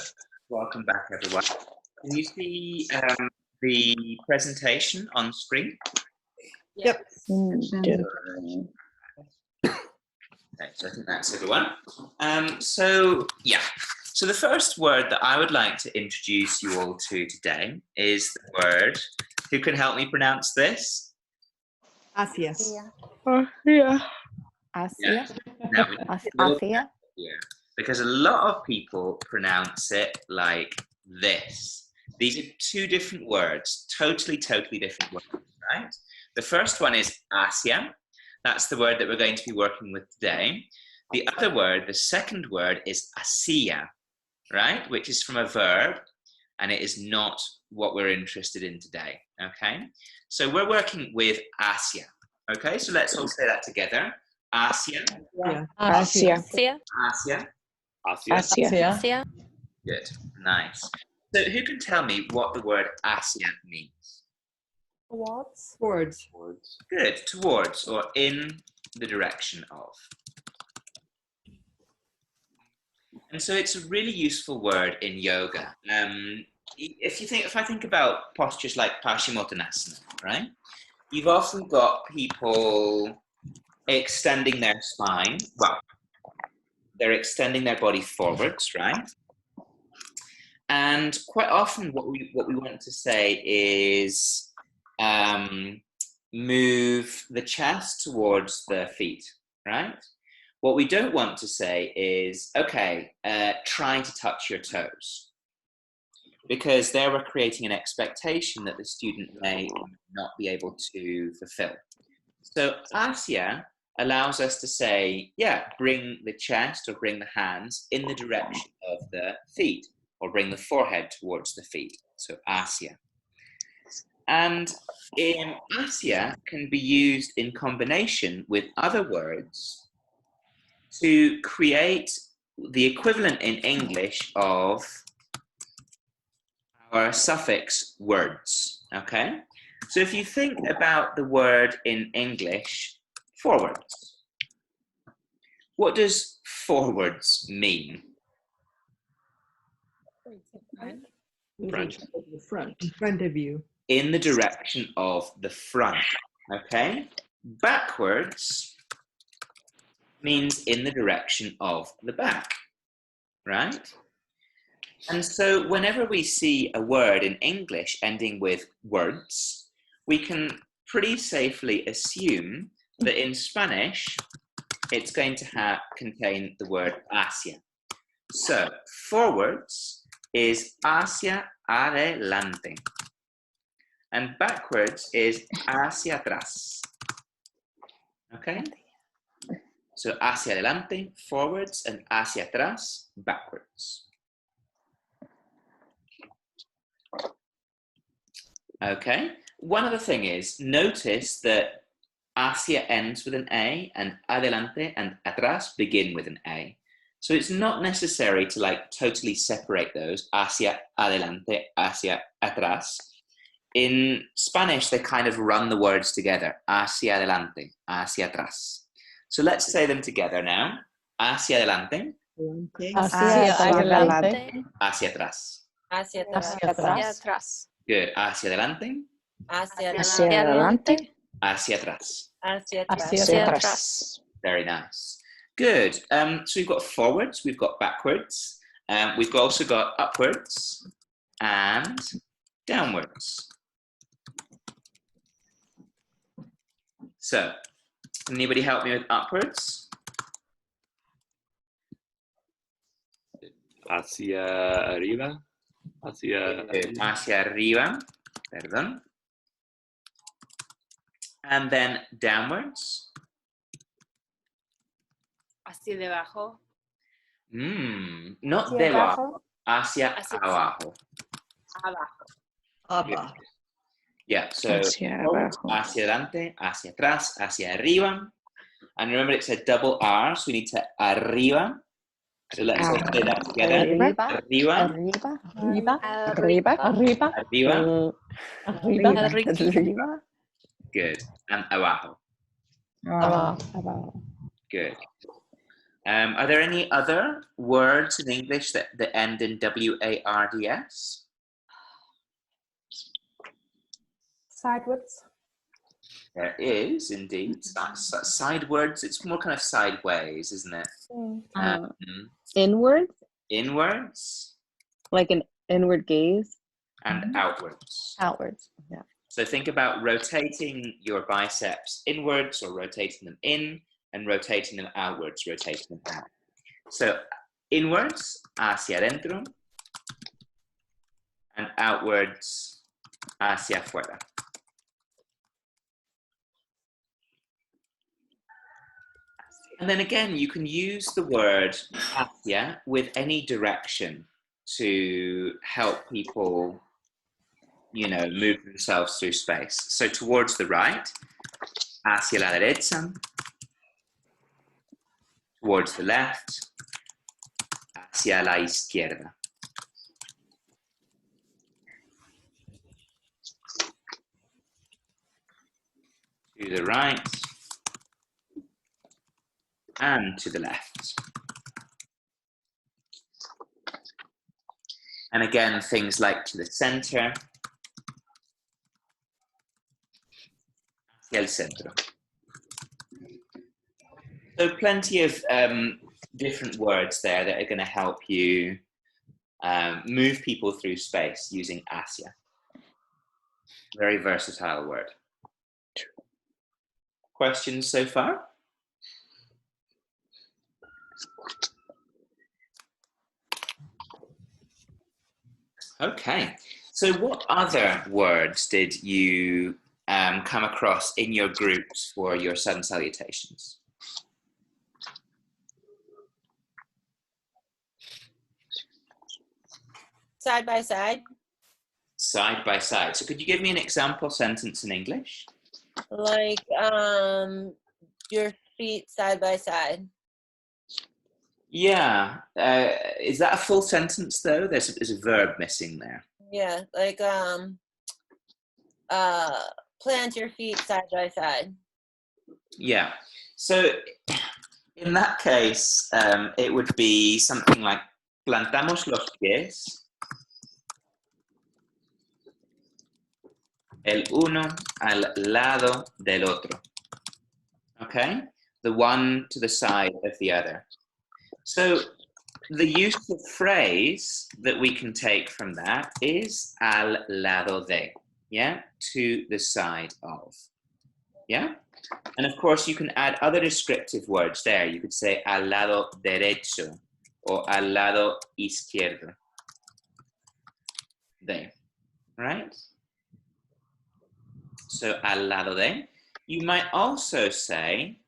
welcome back, everyone. Can you see the presentation on screen? Yep. Okay, so I think that's everyone. So the first word that I would like to introduce you all to today is the word, who can help me pronounce this? Asia. Asia. Yeah. Now, Asia. here, because a lot of people pronounce it like this. These are two different words, totally different words, right? The first one is Asia. That's the word that we're going to be working with today. The other word, the second word, is Asia, right? Which is from a verb, and it is not what we're interested in today, okay? So we're working with Asia, okay? So let's all say that together. Asia. Yeah. Asia. Asia. Asia. Asia. Asia. Good, nice. So who can tell me what the word Asia means? Towards. Towards. Good, towards or in the direction of. And so it's a really useful word in yoga. If I think about postures like Paschimottanasana, right? You've often got people extending their spine. Well, they're extending their body forwards, right? And quite often what we want to say is move the chest towards the feet, right? What we don't want to say is, okay, try to touch your toes. Because there we're creating an expectation that the student may not be able to fulfill. So Asia allows us to say, yeah, bring the chest or bring the hands in the direction of the feet, or bring the forehead towards the feet. So Asia. And Asia can be used in combination with other words to create the equivalent in English of our suffix words, okay? So if you think about the word in English, forwards. What does forwards mean? Front. The front. In front of you. In the direction of the front. Okay? Backwards means in the direction of the back. Right? And so whenever we see a word in English ending with words, we can pretty safely assume that in Spanish, it's going to contain the word hacia. So forwards is hacia adelante. And backwards is hacia atrás. Okay? So hacia adelante, forwards, and hacia atrás, backwards. Okay? One other thing is, notice that hacia ends with an A, and adelante and atrás begin with an A. So it's not necessary to like totally separate those, hacia adelante, hacia atrás. In Spanish, they kind of run the words together, hacia adelante, hacia atrás. So let's say them together now. Hacia adelante. Hacia adelante. Hacia atrás. Hacia Hacia atrás. Good. Hacia adelante. Hacia adelante. Hacia atrás. Hacia Hacia atrás. Very nice. Good. So we've got forwards, we've got backwards, we've also got upwards and downwards. So, anybody help me with upwards? Hacia arriba. Hacia arriba. Perdón. And then downwards. Hacia debajo. Not debajo. Hacia abajo. Abajo. Yeah, so hacia adelante, hacia atrás, hacia arriba. And remember it's a double R, so we need to arriba. So let's say that together. Arriba. Arriba. Arriba. Arriba. Arriba. Arriba. Good. And abajo. Abajo. Good. Are there any other words in English that end in W-A-R-D-S? Sidewards. There is indeed. Sidewards, it's more kind of sideways, isn't it? Inwards? Inwards. Like an inward gaze? And outwards. Outwards, yeah. So think about rotating your biceps inwards or rotating them in and rotating them outwards, rotating them out. So inwards, hacia adentro, and outwards, hacia afuera. And then again, you can use the word hacia with any direction to help people, you know, move themselves through space. So towards the right, hacia la derecha. Towards the left, hacia la izquierda. To the right and to the left. And again, things like to the center, hacia el centro. So plenty of different words there that are going to help you move people through space using hacia. Very versatile word. Questions so far? Okay, so what other words did you come across in your groups for your sun salutations? Side by side. Side by side. So could you give me an example sentence in English? Like your feet side by side. Yeah. Is that a full sentence though? There's a verb missing there. Yeah, like plant your feet side by side. Yeah. So in that case, it would be something like plantamos los pies El uno al lado del otro. Okay? The one to the side of the other. So the use of phrase that we can take from that is al lado de. Yeah? To the side of. Yeah? And of course, you can add other descriptive words there. You could say al lado derecho or al lado izquierdo. De. Right? So al lado de. You might also say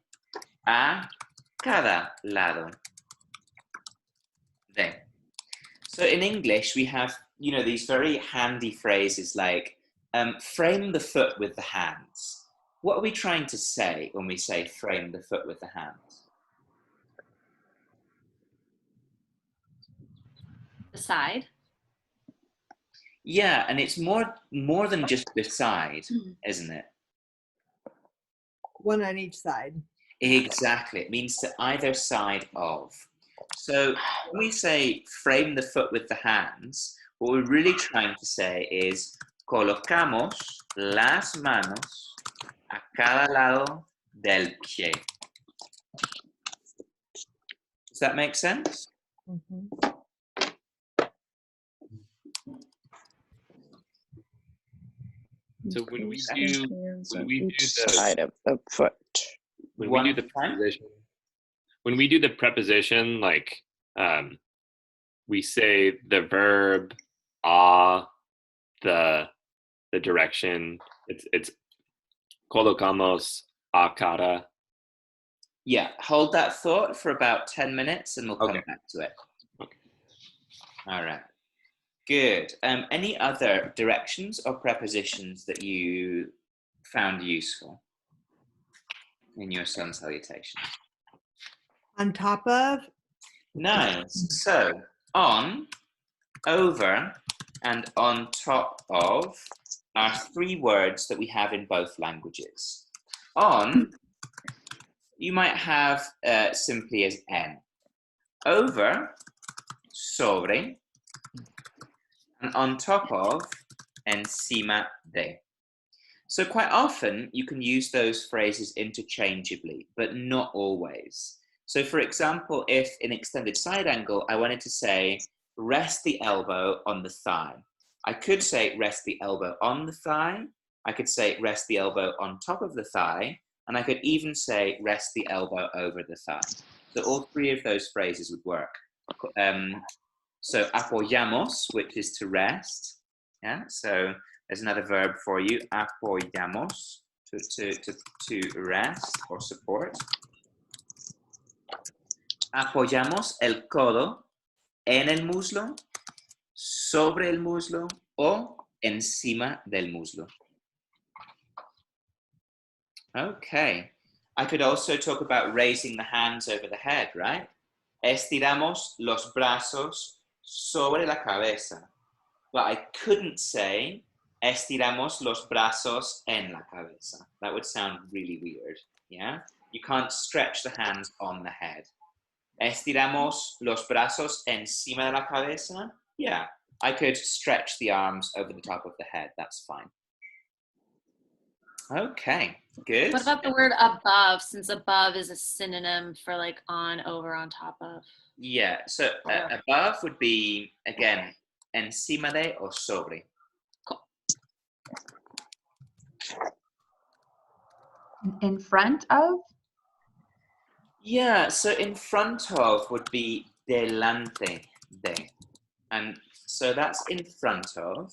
a cada lado de. So in English, we have, you know, these very handy phrases like frame the foot with the hands. What are we trying to say when we say frame the foot with the hands? The side. Yeah, and it's more than just the side, isn't it? One on each side. Exactly. It means to either side of. So when we say frame the foot with the hands, what we're really trying to say is colocamos las manos a cada lado del pie. Does that make sense? Mm-hmm. So when we do each the side of the foot. when we do the preposition, like we say the verb the direction. It's colocamos a cada. Yeah, hold that thought for about 10 minutes and we'll come Okay. back to it. Okay. All right. Good. Any other directions or prepositions that you found useful in your sun salutation? On top of? Nice. So, on, over, and on top of are three words that we have in both languages. On, you might have simply as en. Over, sobre, and on top of, encima de. So quite often you can use those phrases interchangeably, but not always. So for example, if in extended side angle, I wanted to say, rest the elbow on the thigh. I could say rest the elbow on the thigh. I could say rest the elbow on top of the thigh. And I could even say rest the elbow over the thigh. So all three of those phrases would work. So apoyamos, which is to rest. Yeah, so there's another verb for you. Apoyamos, to rest or support. Apoyamos el codo en el muslo, sobre el muslo o encima del muslo. Okay. I could also talk about raising the hands over the head, right? Estiramos los brazos sobre la cabeza. But I couldn't say estiramos los brazos en la cabeza. That would sound really weird, yeah? You can't stretch the hands on the head. Estiramos los brazos encima de la cabeza? Yeah, I could stretch the arms over the top of the head. That's fine. Okay, good. What about the word above, since above is a synonym for like on, over, on top of? Yeah, so above would be, again, encima de or sobre. In front of? Yeah, so in front of would be delante de. And so that's in front of.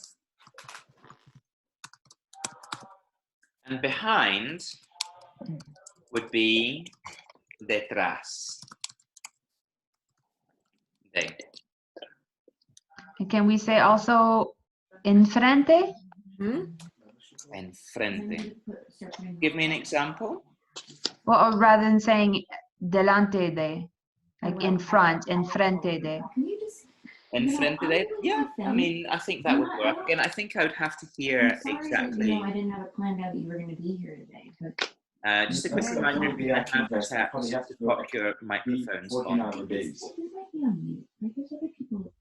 And behind would be detrás de. And can we say also enfrente? Enfrente. Give me an example. Well, or rather than saying delante de, like in front, enfrente de. Enfrente de, yeah, I mean, I think that would work. Again, I think I would have to hear exactly. I didn't have it planned out that you were going to be here today. But Just a quick reminder, you have to pop your microphones on. There's other people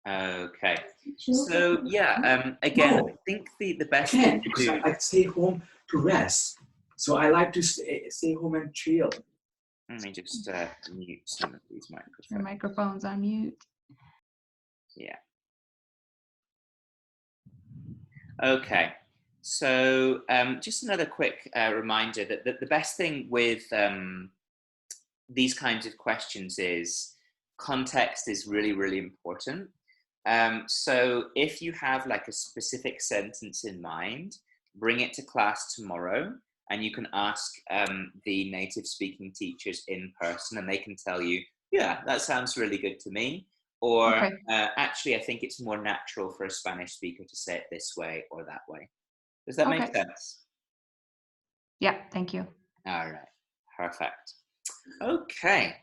Okay. So yeah, again, I think the best thing to because do. I stay home to rest. So I like to stay home and chill. Let me just mute some of these microphones. Your microphone's on mute. Yeah. Okay. So just another quick reminder that the best thing with these kinds of questions is context is really, really important. So if you have like a specific sentence in mind, bring it to class tomorrow, and you can ask the native speaking teachers in person, and they can tell you, yeah, that sounds really good to me. Or Okay. actually, I think it's more natural for a Spanish speaker to say it this way or that way. Does that make Okay. sense? Yeah, thank you. All right, perfect. Okay,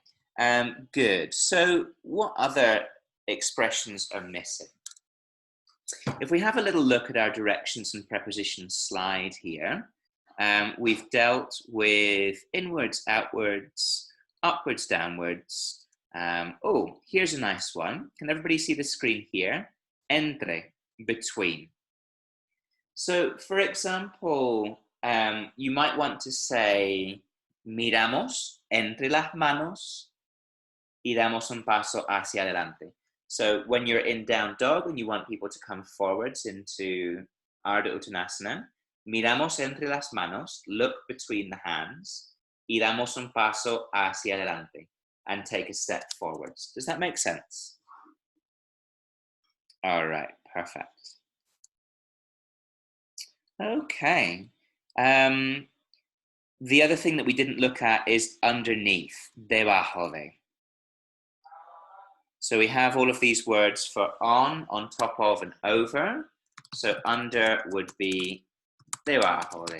good. So what other expressions are missing? If we have a little look at our directions and prepositions slide here, we've dealt with inwards, outwards, upwards, downwards. Oh, here's a nice one. Can everybody see the screen here? Entre, between. So, for example, you might want to say, miramos entre las manos y damos un paso hacia adelante. So when you're in down dog and you want people to come forwards into Ardha Uttanasana, miramos entre las manos, look between the hands, y damos un paso hacia adelante, and take a step forwards. Does that make sense? All right, perfect. Okay. The other thing that we didn't look at is underneath, debajo de. So we have all of these words for on top of, and over. So under would be debajo de.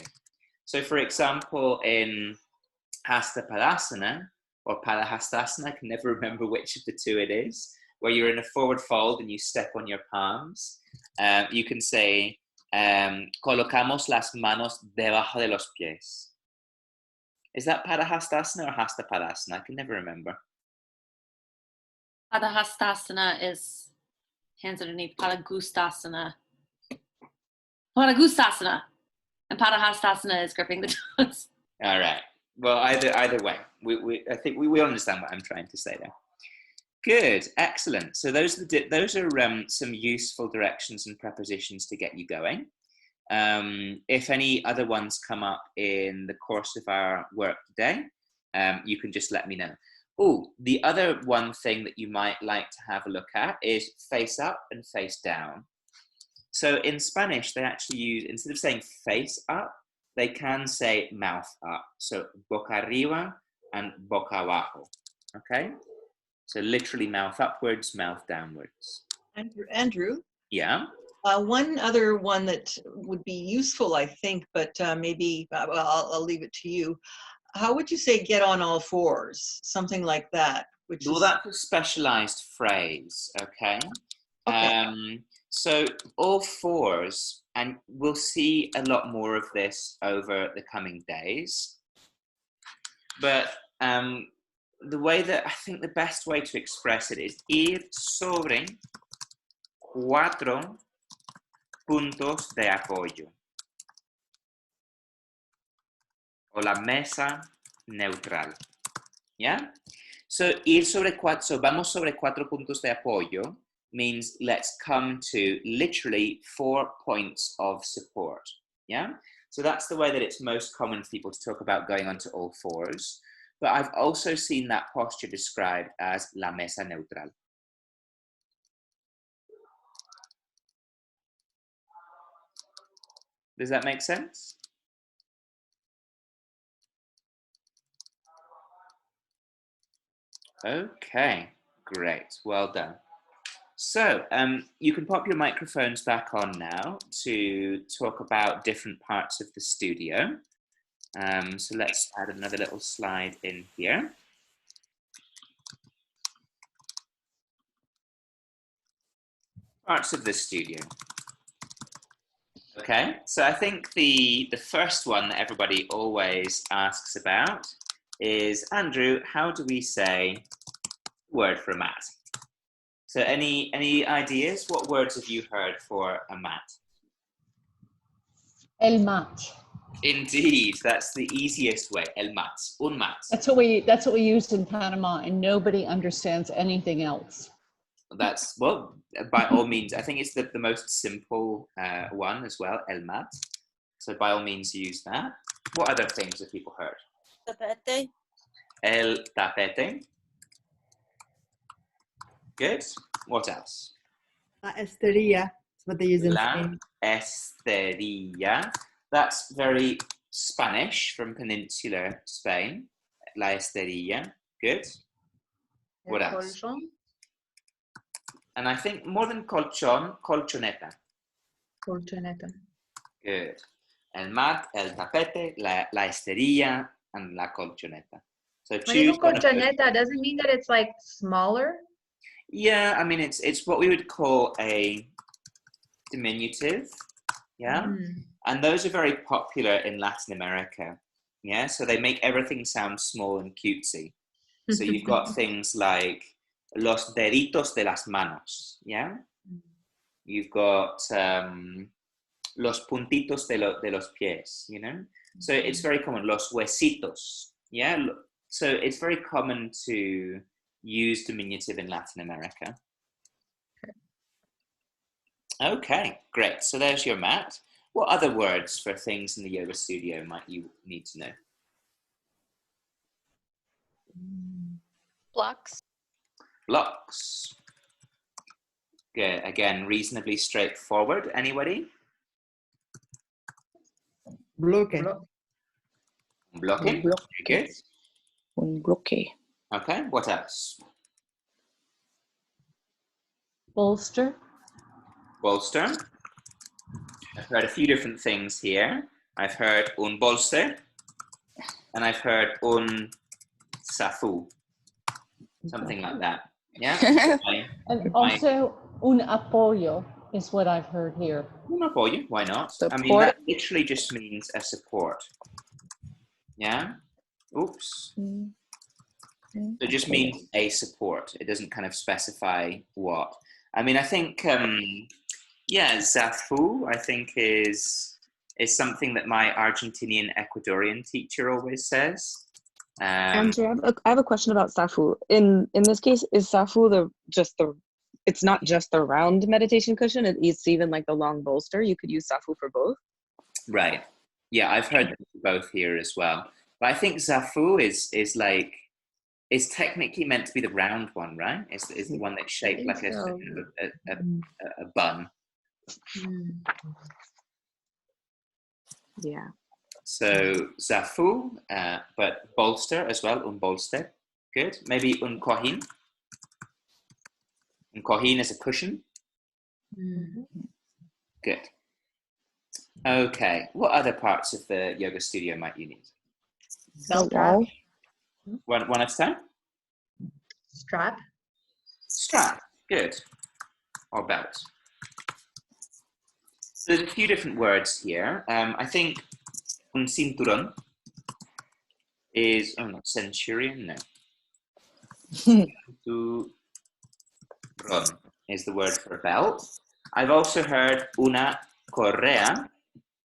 So for example, in Hasta Padasana or Padahastasana, I can never remember which of the two it is, where you're in a forward fold and you step on your palms. You can say, colocamos las manos debajo de los pies. Is that Padahastasana or Hasta Padasana? I can never remember. Padahastasana is hands underneath. Padagustasana. Padagustasana. And Padahastasana is gripping the toes. All right. Well, either way, I think we understand what I'm trying to say there. Good, excellent. So those are some useful directions and prepositions to get you going. If any other ones come up in the course of our work today, you can just let me know. Oh, the other one thing that you might like to have a look at is face up and face down. So in Spanish, they actually use, instead of saying face up, they can say mouth up. So boca arriba and boca abajo. Okay? So literally mouth upwards, mouth downwards. Andrew? Yeah? One other one that would be useful, I think, but maybe I'll leave it to you. How would you say get on all fours? Something like that. Well, that's a specialized phrase, okay? So all fours, and we'll see a lot more of this over the coming days. But the way that I think the best way to express it is ir sobre 4 puntos de apoyo. O la mesa neutral. Yeah? So ir sobre 4, so vamos sobre 4 puntos de apoyo means let's come to literally 4 points of support. Yeah? So that's the way that it's most common for people to talk about going onto all fours. But I've also seen that posture described as la mesa neutral. Does that make sense? Okay, great, well done. So you can pop your microphones back on now to talk about different parts of the studio. So let's add another little slide in here. Parts of the studio. Okay, so I think the first one that everybody always asks about is, Andrew, how do we say word for mat? So any ideas? What words have you heard for a mat? El mat. Indeed, that's the easiest way. El mat, un mat. That's what we use in Panama, and nobody understands anything else. That's, well, by all means, I think it's the most simple one as well, el mat. So by all means use that. What other things have people heard? Tapete. El tapete. Good. What else? La esterilla. That's what they use in La Spain. esterilla. That's very Spanish from peninsular Spain. La esterilla. Good. What else? And I think more than colchón, colchoneta. Colchoneta. Good. El mat, el tapete, la esterilla, and la colchoneta. So When you choose go one of those. colchoneta, doesn't mean that it's like smaller. Yeah, I mean it's what we would call a diminutive. Yeah. And those are very popular in Latin America. Yeah. So they make everything sound small and cutesy. So you've got things like los deditos de las manos. Yeah. You've got los puntitos de los pies, you know? So it's very common, los huesitos, yeah? So it's very common to use diminutive in Latin America. Okay, great. So there's your mat. What other words for things in the yoga studio might you need to know? Blocks. Blocks. Good. Again, reasonably straightforward. Anybody? Bloque. Bloque. Good. Un bloque. Okay, what else? Bolster. Bolster. I've heard a few different things here. I've heard un bolster, and I've heard un safu, something like that. Yeah. And also un apoyo is what I've heard here. Un apoyo, why not? I mean, Support. that literally just means a support. Yeah. Oops. It just means a support. It doesn't kind of specify what. I mean, I think, yeah, zafu, I think is something that my Argentinian Ecuadorian teacher always says. Andrew, I have a question about Safu. In this case, is Safu it's not just the round meditation cushion, it's even like the long bolster. You could use Safu for both. Right. Yeah, I've heard both here as well. But I think zafu is technically meant to be the round one, right? Is the one that's shaped like a bun. Yeah. So zafu, but bolster as well, un bolster. Good. Maybe un cojín. Un cojín is a cushion. Good. Okay. What other parts of the yoga studio might you need? Belt wall. One at a time? Strap. Strap. Good. Or belt. So there's a few different words here. I think un cinturón is, oh no, centurion, no. Cinturón is the word for belt. I've also heard una correa,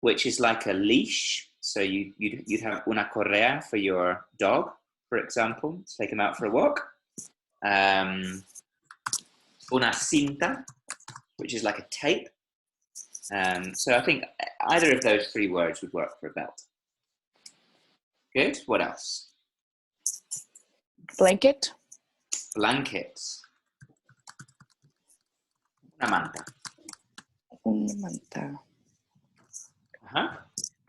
which is like a leash. So you'd have una correa for your dog, for example, to take him out for a walk. Una cinta, which is like a tape. So I think either of those three words would work for a belt. Good. What else? Blanket. Blankets. Una manta. Una manta.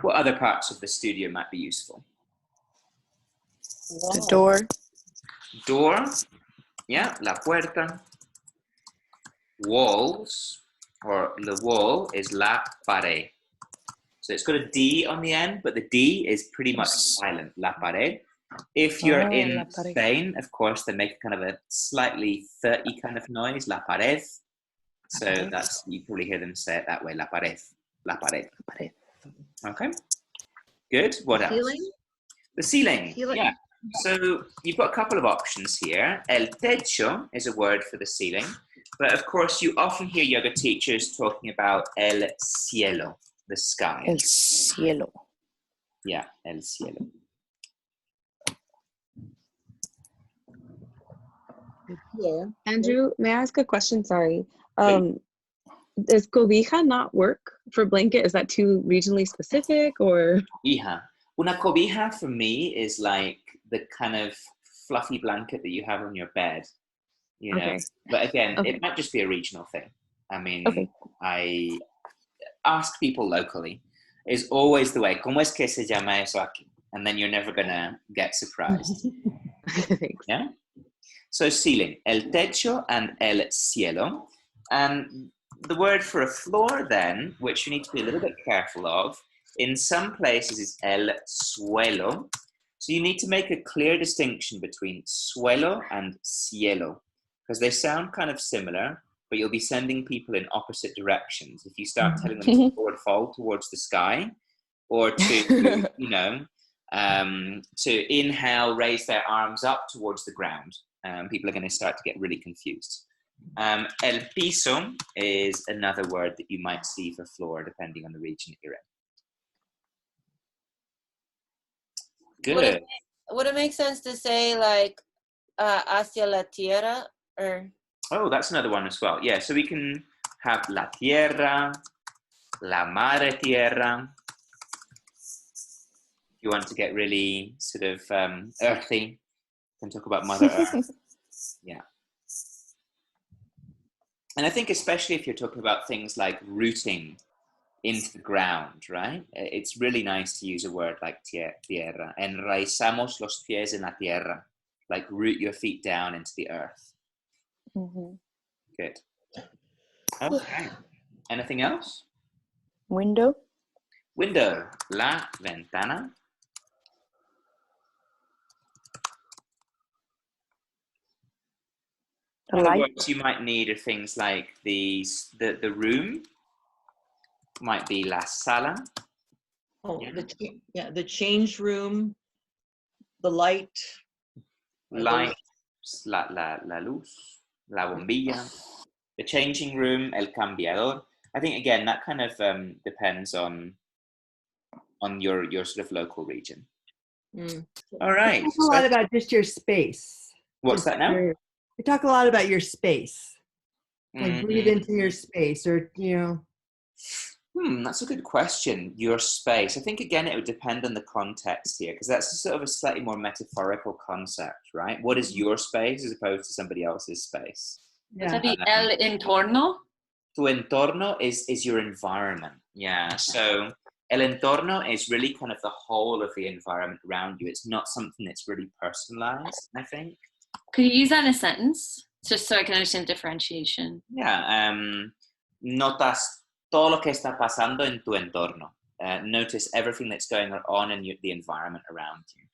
What other parts of the studio might be useful? The door. Door. Yeah, la puerta. Walls, or the wall is la pared. So it's got a D on the end, but the D is pretty much silent, la pared. If you're in Spain, of course, they make kind of a slightly 30 kind of noise, la pared. So that's, you probably hear them say it that way, la pared, la pared. La pared. Okay, good. What else? Ceiling? The ceiling. Ceiling. Yeah. So you've got a couple of options here. El techo is a word for the ceiling. But of course, you often hear yoga teachers talking about el cielo, the sky. El cielo. Yeah, el cielo. Yeah. Andrew, may I ask a question? Sorry. Does cobija not work for blanket? Is that too regionally specific or? Cobija. Una cobija for me is like the kind of fluffy blanket that you have on your bed, you know. Okay. But again, Okay. it might just be a regional thing. I mean, Okay. I ask people locally. Is always the way. ¿Cómo es que se llama eso aquí? And then you're never gonna get surprised. Yeah. So ceiling, el techo and el cielo, and the word for a floor then, which you need to be a little bit careful of, in some places is el suelo. So you need to make a clear distinction between suelo and cielo, because they sound kind of similar, but you'll be sending people in opposite directions. If you start telling them to forward fold towards the sky, or to, you know, to inhale, raise their arms up towards the ground, people are going to start to get really confused. El piso is another word that you might see for floor, depending on the region you're in. Good. Would it make sense to say like hacia la tierra or? Oh, that's another one as well. Yeah, so we can have la tierra, la madre tierra. If you want to get really sort of earthy, you can talk about Mother Earth. Yeah. And I think especially if you're talking about things like rooting into the ground, right? It's really nice to use a word like tierra. Enraizamos los pies en la tierra. Like root your feet down into the earth. Mm-hmm. Good. Okay. Anything else? Window. Window. La ventana. Other words you might need are things like the room. Might be la sala. Oh, the change room, the light. Light, la luz, la bombilla. The changing room, el cambiador. I think again that kind of depends on your sort of local region. All right. We talk a lot about just your space. What's that now? We talk a lot about your space. Like breathe into your space, or you know. That's a good question. Your space. I think again it would depend on the context here, because that's sort of a slightly more metaphorical concept, right? What is your space as opposed to somebody else's space? Would that be el entorno? Tu entorno is your environment. Yeah. So el entorno is really kind of the whole of the environment around you. It's not something that's really personalized, I think. Could you use that in a sentence, just so I can understand differentiation? Yeah. Notas todo lo que está pasando en tu entorno. Notice everything that's going on in the environment around you.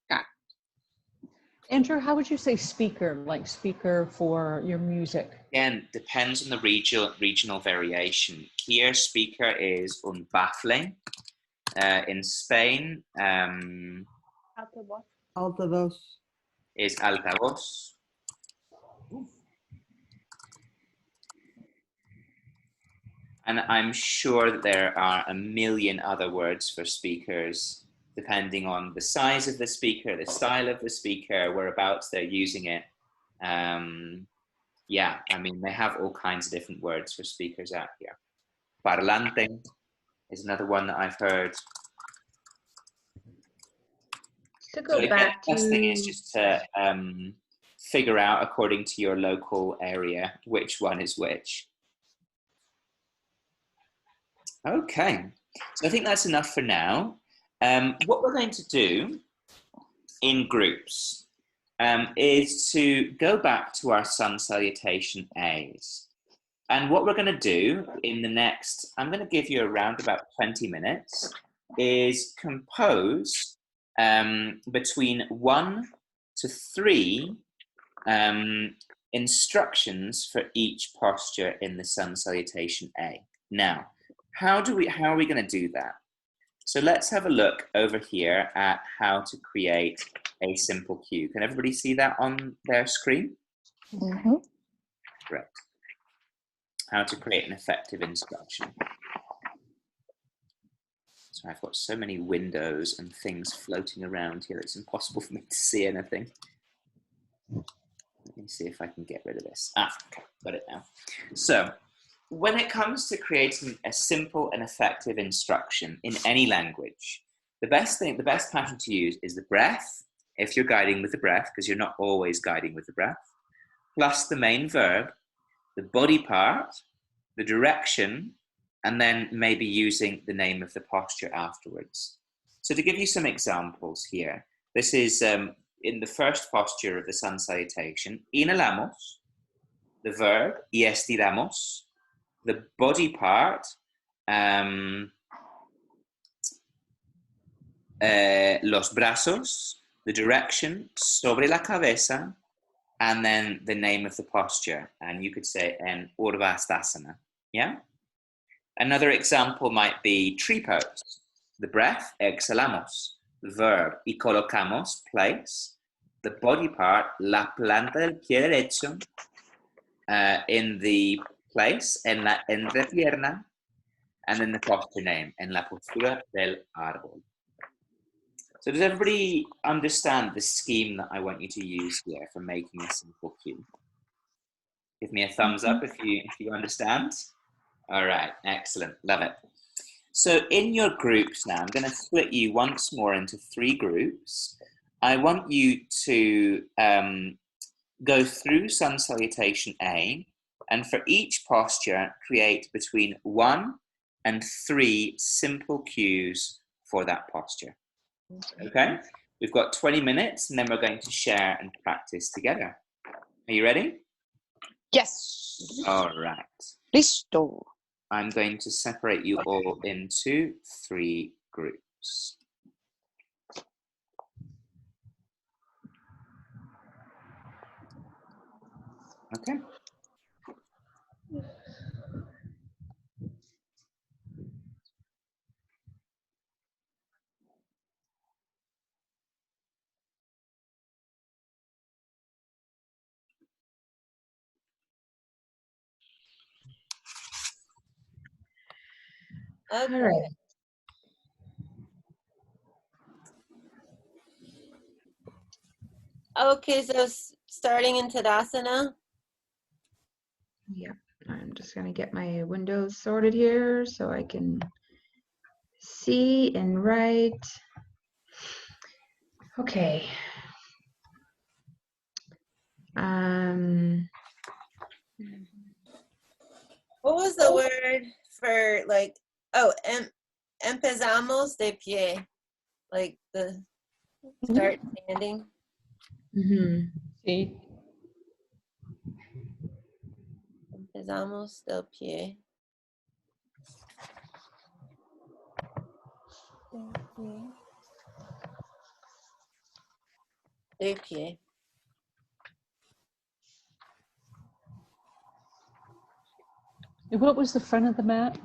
Got it. Andrew, how would you say speaker, like speaker for your music? Again, depends on the regional variation. Here, speaker is un bafle. In Spain, altavoz. Is altavoz. And I'm sure that there are a million other words for speakers, depending on the size of the speaker, the style of the speaker, whereabouts they're using it. Yeah, I mean, they have all kinds of different words for speakers out here. Parlante is another one that I've heard. To go back the best thing is just to figure out, according to your local area, which one is which. Okay, so I think that's enough for now. What we're going to do in groups is to go back to our sun salutation A's. And what we're going to do in the next, I'm going to give you around about 20 minutes, is compose between 1 to 3 instructions for each posture in the sun salutation A. Now, how are we going to do that? So let's have a look over here at how to create a simple cue. Can everybody see that on their screen? Mm-hmm. Great. How to create an effective instruction. So I've got so many windows and things floating around here, it's impossible for me to see anything. Let me see if I can get rid of this. Okay, got it now. So when it comes to creating a simple and effective instruction in any language, the best pattern to use is the breath, if you're guiding with the breath, because you're not always guiding with the breath, plus the main verb, the body part, the direction, and then maybe using the name of the posture afterwards. So to give you some examples here, this is in the first posture of the sun salutation, inhalamos, the verb, y estiramos, the body part, los brazos, the direction, sobre la cabeza, and then the name of the posture. And you could say en Urdhvastasana, yeah? Another example might be tree pose. The breath, exhalamos. The verb, y colocamos, place. The body part, la planta del pie derecho, in the place, en la entrepierna, and then the posture name, en la postura del árbol. So does everybody understand the scheme that I want you to use here for making a simple cue? Give me a thumbs up if you understand. All right, excellent, love it. So in your groups now, I'm going to split you once more into 3 groups. I want you to go through sun salutation A, and for each posture, create between 1 and 3 simple cues for that posture. Okay, we've got 20 minutes and then we're going to share and practice together. Are you ready? Yes. All right. Listo. I'm going to separate you all into 3 groups. Okay. Okay. All right. Okay, so starting in Tadasana. Yep. I'm just going to get my windows sorted here so I can see and write. Okay. What was the word for like, empezamos de pie, like the start standing? Sí. Empezamos del pie. De pie. What was the front of the mat?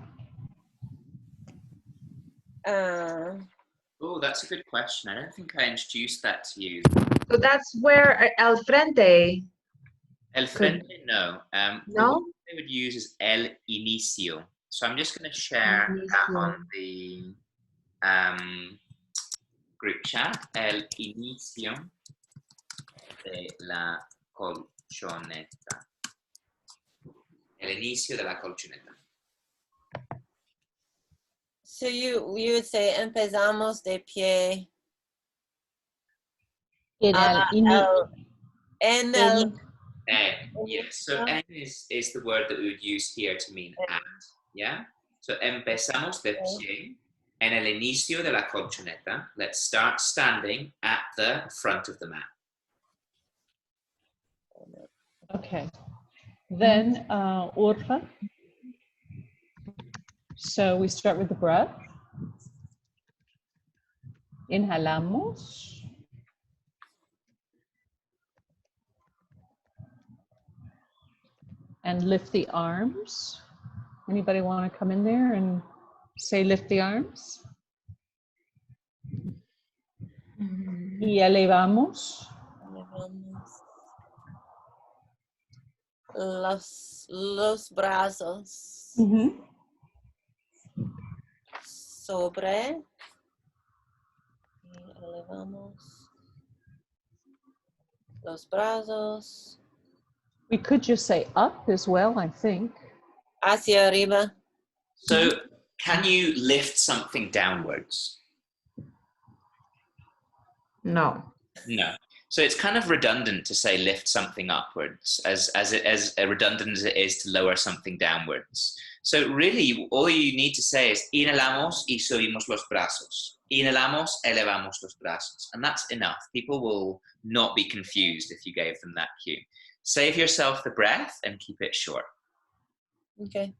Oh, that's a good question. I don't think I introduced that to you. So that's where el frente. El frente, no. The No? word they would use is el inicio. So I'm just going to share that on the group chat. El inicio de la colchoneta. El inicio de la colchoneta. So you would say empezamos de pie. En el Yes, so en is the word that we would use here to mean at, yeah? So empezamos de pie en el inicio de la colchoneta. Let's start standing at the front of the mat. Okay. Then Urfa. So we start with the breath. Inhalamos. And lift the arms. Anybody want to come in there and say lift the arms? Y elevamos. los brazos. Sobre. Y elevamos los brazos. We could just say up as well, I think. Hacia arriba. So, can you lift something downwards? No. No. So it's kind of redundant to say lift something upwards, as redundant as it is to lower something downwards. So really, all you need to say is inhalamos y subimos los brazos. Inhalamos, elevamos los brazos. And that's enough. People will not be confused if you gave them that cue. Save yourself the breath and keep it short. Okay.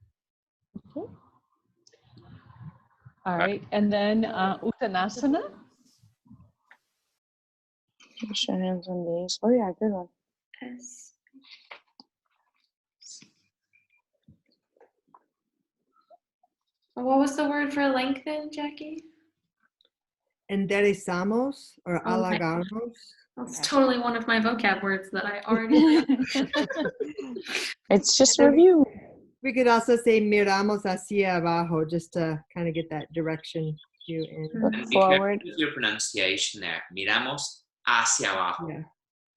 All right, and then Uttanasana. Push your hands on these. Oh yeah, good one. Yes. What was the word for lengthen, Jackie? Enderezamos or Okay. alargamos. That's totally one of my vocab words that I already It's just review. We could also say miramos hacia abajo just to kind of get that direction cue in. Look Be forward. careful with your pronunciation there. Miramos hacia abajo. Yeah.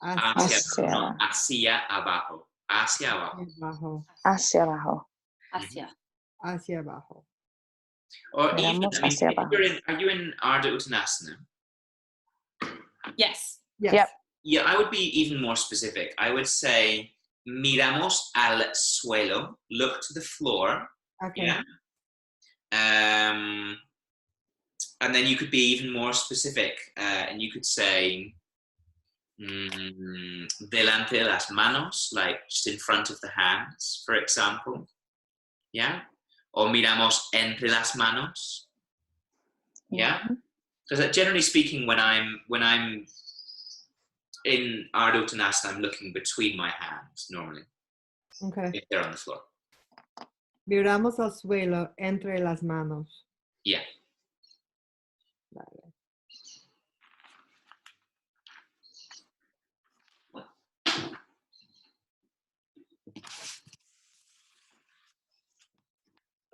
Hacia abajo. No, hacia abajo. Hacia abajo. Abajo. Hacia abajo. Hacia. Hacia abajo. Or even, Miramos I mean, hacia if abajo. are you in Ardha Uttanasana? Yes. Yes. Yep. Yeah, I would be even more specific. I would say miramos al suelo, look to the floor. Okay. Yeah. And then you could be even more specific, and you could say delante de las manos, like just in front of the hands, for example. Yeah. Or miramos entre las manos. Yeah. Because generally speaking, when I'm in Ardha Uttanasana, I'm looking between my hands normally Okay. if they're on the floor. Miramos al suelo entre las manos. Yeah. Vale.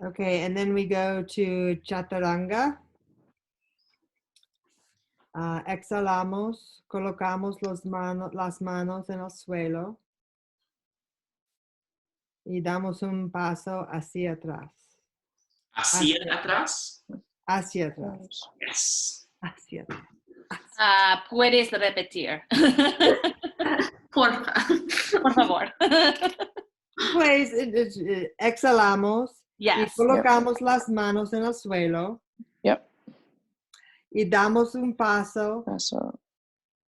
Okay, and then we go to chaturanga. Exhalamos, colocamos las manos en el suelo y damos un paso hacia atrás. Hacia atrás? Hacia atrás. Yes. Hacia atrás. Puedes repetir. Por favor. Pues exhalamos y Yes. colocamos las manos en el suelo. Yep. Y damos un paso Paso.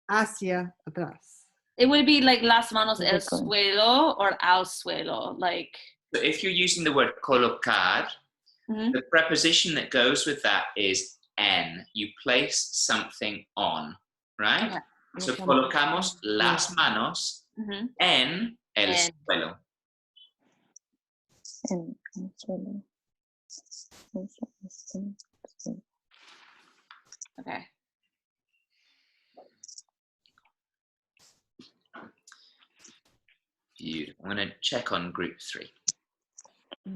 hacia atrás. It would be like las manos el Exactly. suelo or al suelo. Like, So if you're using the word colocar, the preposition that goes with that is en. You place something on, right? Okay. So colocamos las manos en el En. suelo. En el suelo. okay. Beautiful. I'm going to check on group 3.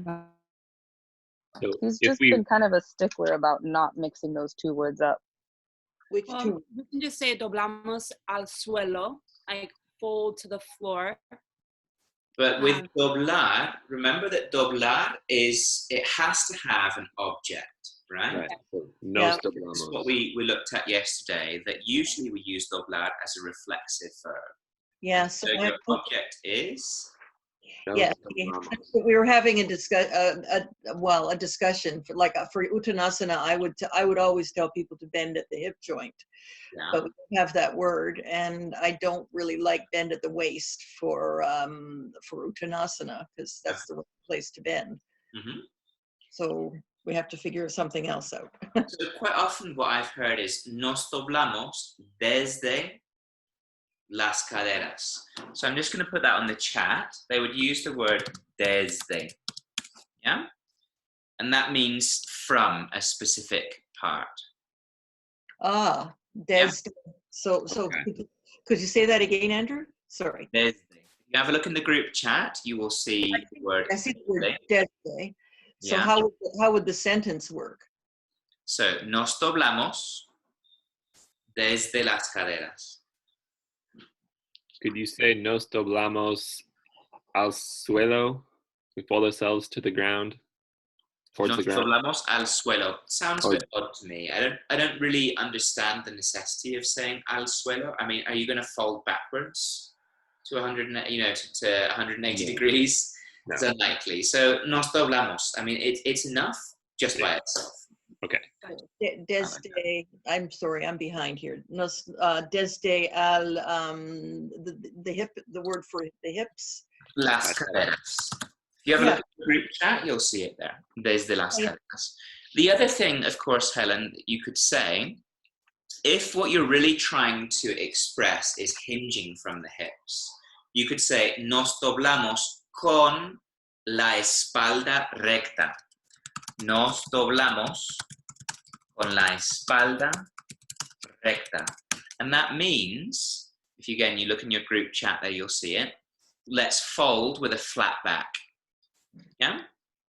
So He's if just we been kind of a stickler about not mixing those two words up. Which Well, we can just say doblamos al suelo, like fold to the floor. But with doblar, remember that doblar is, it has to have an object, right? Right. So nos doblamos. This is what we looked at yesterday, that usually we use doblar as a reflexive verb. Yeah, So so your object is? yeah, we were having a discussion for for Uttanasana. I would always tell people to bend at the hip joint, Yeah. but we don't have that word, and I don't really like bend at the waist for Uttanasana because that's the place to bend. Mhm. So we have to figure something else out. So quite often what I've heard is nos doblamos desde las caderas. So I'm just going to put that on the chat. They would use the word desde. Yeah? And that means from a specific part. Desde. So Okay. could you say that again, Andrew? Sorry. Desde. you have a look in the group chat, you will see the word. I see the word desde. So Yeah. how would the sentence work? So, nos doblamos desde las caderas. Could you say nos doblamos al suelo? We fold ourselves to the ground, towards Nos the ground. doblamos al suelo. Sounds a Or- bit odd to me. I don't really understand the necessity of saying al suelo. I mean, are you going to fold backwards to 100, to 180 degrees? No. It's unlikely. So nos doblamos. I mean, it's enough just by itself. Okay. Desde, I'm sorry, I'm behind here. Nos, desde al, the hip, the word for the hips. Las caderas. If you have a look at the group chat, you'll see it there. Desde las caderas. The other thing, of course, Helen, you could say, if what you're really trying to express is hinging from the hips, you could say, nos doblamos con la espalda recta. Nos doblamos con la espalda recta. And that means, if you, again, you look in your group chat there, you'll see it. Let's fold with a flat back. Yeah?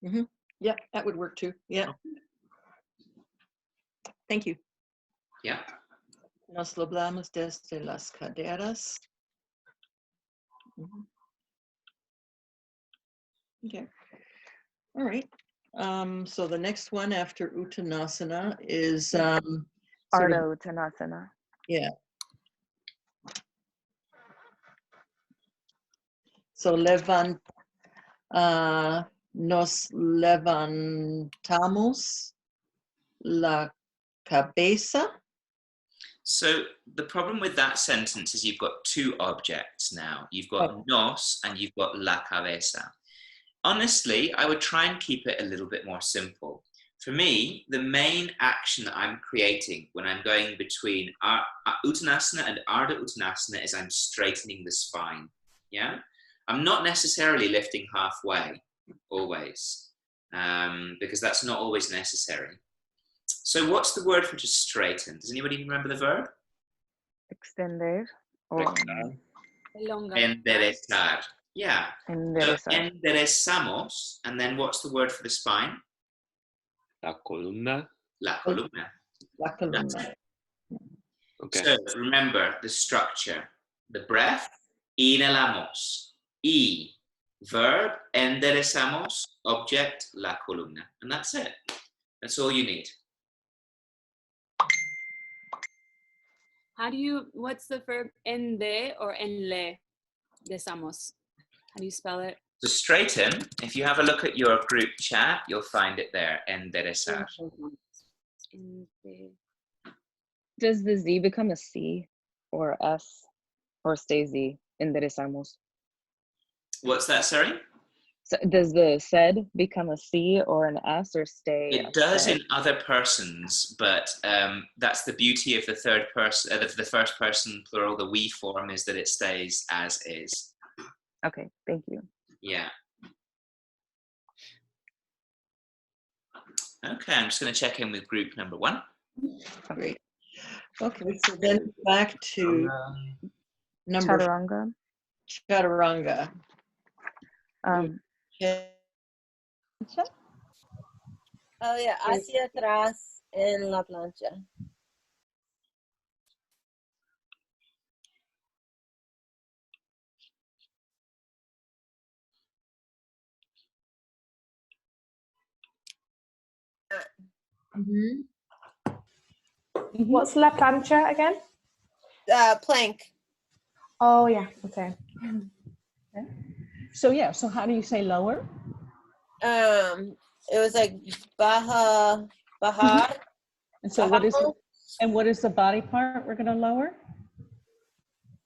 Mm-hmm. Yeah, that would work too. Yeah. Thank you. Yeah. Nos doblamos desde las caderas. Okay. All right. So the next one after Uttanasana is Ardha Uttanasana. Yeah. So nos levantamos la cabeza. So the problem with that sentence is you've got two objects now. You've got nos and you've got la cabeza. Honestly, I would try and keep it a little bit more simple. For me, the main action that I'm creating when I'm going between Uttanasana and Ardha Uttanasana is I'm straightening the spine. Yeah? I'm not necessarily lifting halfway, always, because that's not always necessary. So what's the word for just straighten? Does anybody remember the verb? Extender. Or Enderezar. Yeah. Enderezar. So enderezamos, and then what's the word for the spine? La columna. La columna. La columna. Okay. So remember the structure. The breath, inhalamos. Y, verb, enderezamos, object, la columna. And that's it. That's all you need. How do you, what's the verb ende or enle desamos? How do you spell it? So straighten, if you have a look at your group chat, you'll find it there, enderezar. Does the Z become a C or S or stay Z? Enderezamos. What's that, sorry? So does the said become a C or an S or stay? It does in other persons, but that's the beauty of the third person, the first person plural, the we form, is that it stays as is. Okay, thank you. Yeah. Okay, I'm just going to check in with group number 1. Great. Okay, so then back to number Chaturanga. Chaturanga. Oh yeah, hacia atrás en la plancha. What's la plancha again? Plank. Oh yeah. Okay. So yeah. So how do you say lower? It was like bajar. And so what is the body part we're going to lower?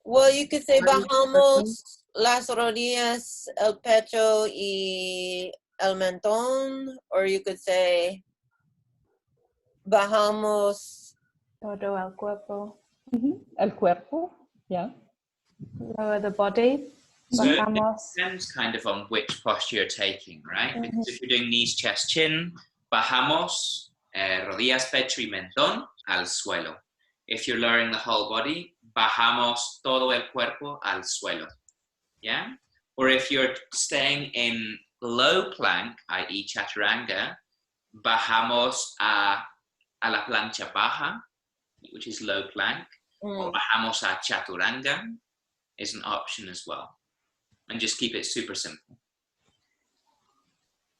Well, you could say bajamos las rodillas, el pecho y el mentón, or you could say bajamos todo el cuerpo. El cuerpo, yeah. Lower the body. So it Bajamos. depends kind of on which posture you're taking, right? Because if you're doing knees, chest, chin, bajamos, rodillas, pecho y mentón al suelo. If you're lowering the whole body, bajamos todo el cuerpo al suelo. Yeah? Or if you're staying in low plank, i.e. chaturanga, bajamos a la plancha baja, which is low plank, or bajamos a chaturanga is an option as well. And just keep it super simple.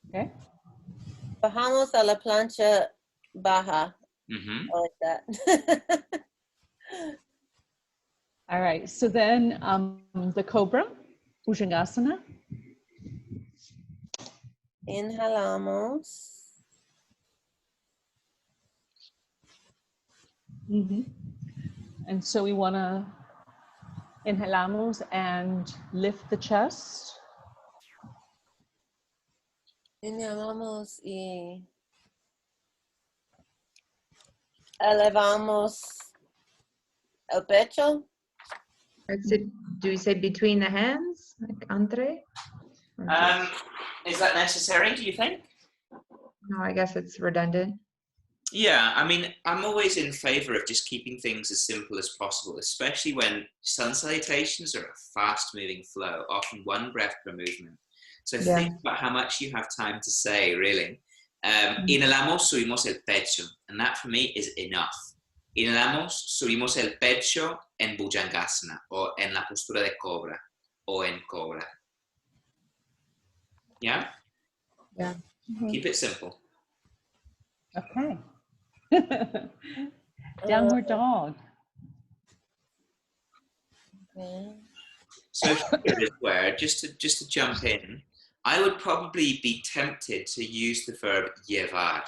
Okay. Bajamos a la plancha baja. Mm-hmm. I like that. All right. So then the cobra, Bhujangasana. Inhalamos. Mm-hmm. And so we want to inhalamos and lift the chest. Inhalamos y elevamos el pecho. Do we say between the hands, like entre? Is that necessary, do you think? No, I guess it's redundant. Yeah, I mean, I'm always in favor of just keeping things as simple as possible, especially when sun salutations are a fast-moving flow, often one breath per movement. So think about how much you have time to say, really. Inhalamos, subimos el pecho, and that for me is enough. Inhalamos, subimos el pecho en Bhujangasana, or en la postura de cobra, or en cobra. Yeah? Yeah. Keep it simple. Okay. Downward dog. So here's where, just to jump in, I would probably be tempted to use the verb llevar.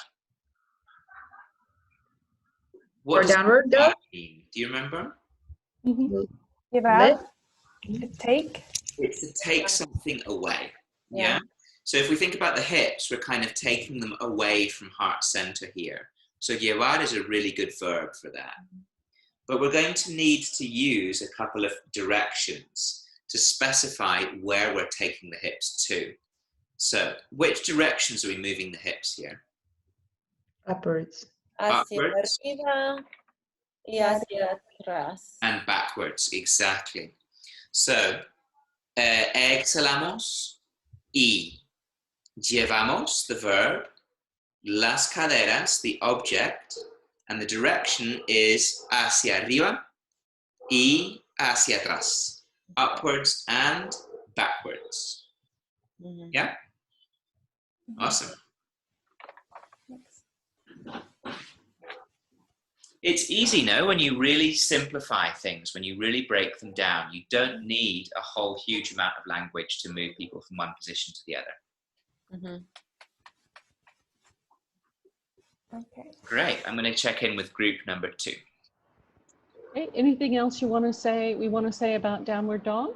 What does downward dog mean? Do you remember? Llevar, to take. It's to take something away. Yeah. So if we think about the hips, we're kind of taking them away from heart center here. So llevar is a really good verb for that. But we're going to need to use a couple of directions to specify where we're taking the hips to. So which directions are we moving the hips here? Upwards. Upwards. Arriba y hacia atrás. And backwards, exactly. So exhalamos y llevamos, the verb, las caderas, the object, and the direction is hacia arriba y hacia atrás, upwards and backwards. Yeah? Awesome. It's easy, no? When you really simplify things, when you really break them down, you don't need a whole huge amount of language to move people from one position to the other. Okay. Great. I'm going to check in with group number 2. Okay. Anything else you want to say? We want to say about downward dog?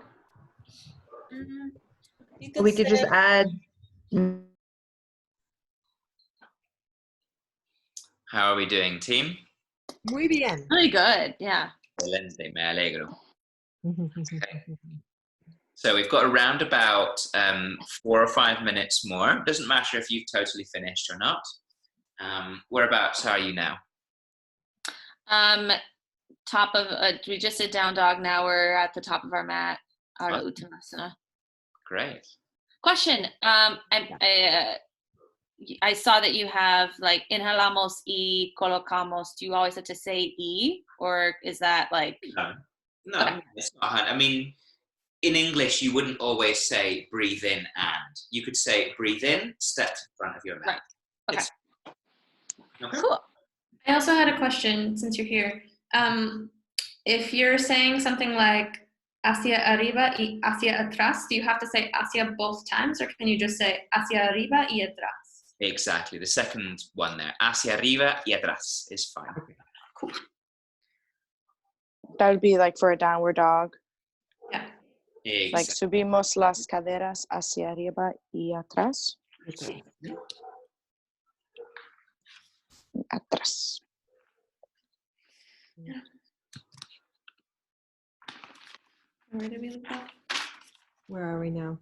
We could just add. How are we doing, team? Muy bien. Really good. Yeah. Excelente, me alegro. Okay. So we've got around about 4 or 5 minutes more. Doesn't matter if you've totally finished or not. Whereabouts are you now? Top of we just did down dog. Now we're at the top of our mat. Ardha Uttanasana. Great. Question. I saw that you have like inhalamos y colocamos. Do you always have to say e, or is that like? No, okay. It's not hard. I mean, in English, you wouldn't always say breathe in and. You could say breathe in, step in front of your mouth. Right. Okay. Okay. Cool. I also had a question since you're here. If you're saying something like hacia arriba y hacia atrás, do you have to say hacia both times, or can you just say hacia arriba y atrás? Exactly. The second one there. Hacia arriba y atrás is fine. Okay. Cool. That would be like for a downward dog. Yeah. Exactly. Like subimos las caderas hacia arriba y atrás. Okay. Atrás. Yeah. Where did we look at? Where are we now?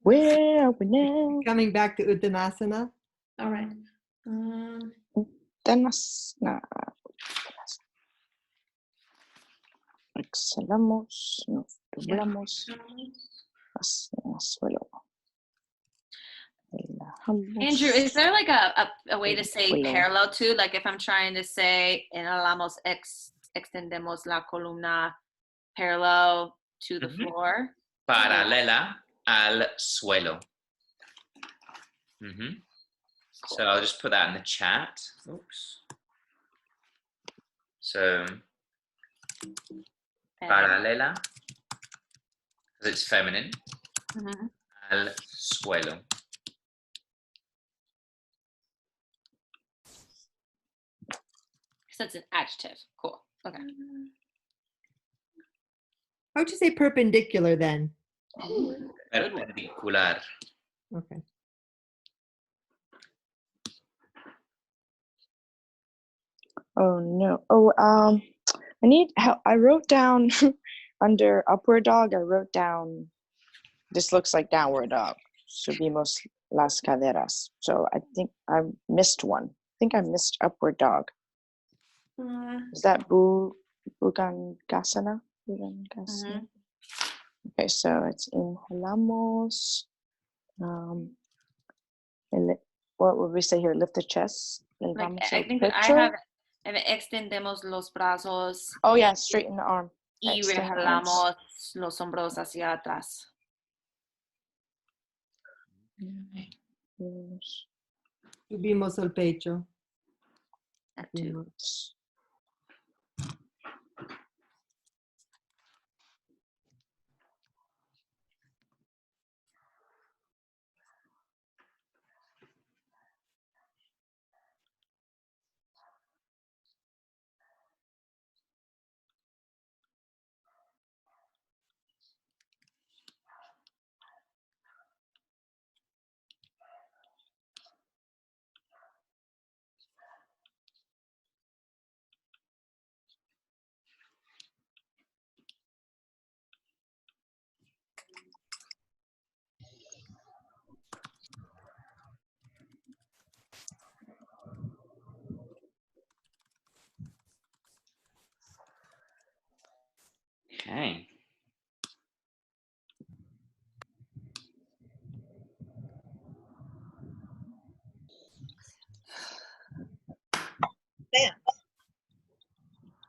Where are we now? Coming back to Uttanasana. All right. Uttanasana. Exhalamos, nos doblamos hacia el suelo. Andrew, is there like a way to say Suelo. parallel to? Like if I'm trying to say inhalamos, extendemos la columna parallel to the floor? Paralela al suelo. So I'll just put that in the chat. Oops. So paralela, because it's feminine, al suelo. So it's an adjective. Cool. Okay. How would you say perpendicular then? Perpendicular. Okay. Oh no. Oh, I need help. I wrote down under upward dog, I wrote down, this looks like downward dog. Subimos las caderas. So I think I missed one. I think I missed upward dog. Is that Bhujangasana? Bhujangasana? Okay, so it's inhalamos. What would we say here? Lift the chest. Like, I think that I have extendemos los brazos. Oh yeah, straighten the arm. Y rejalamos los hombros hacia atrás. Subimos el pecho. Okay.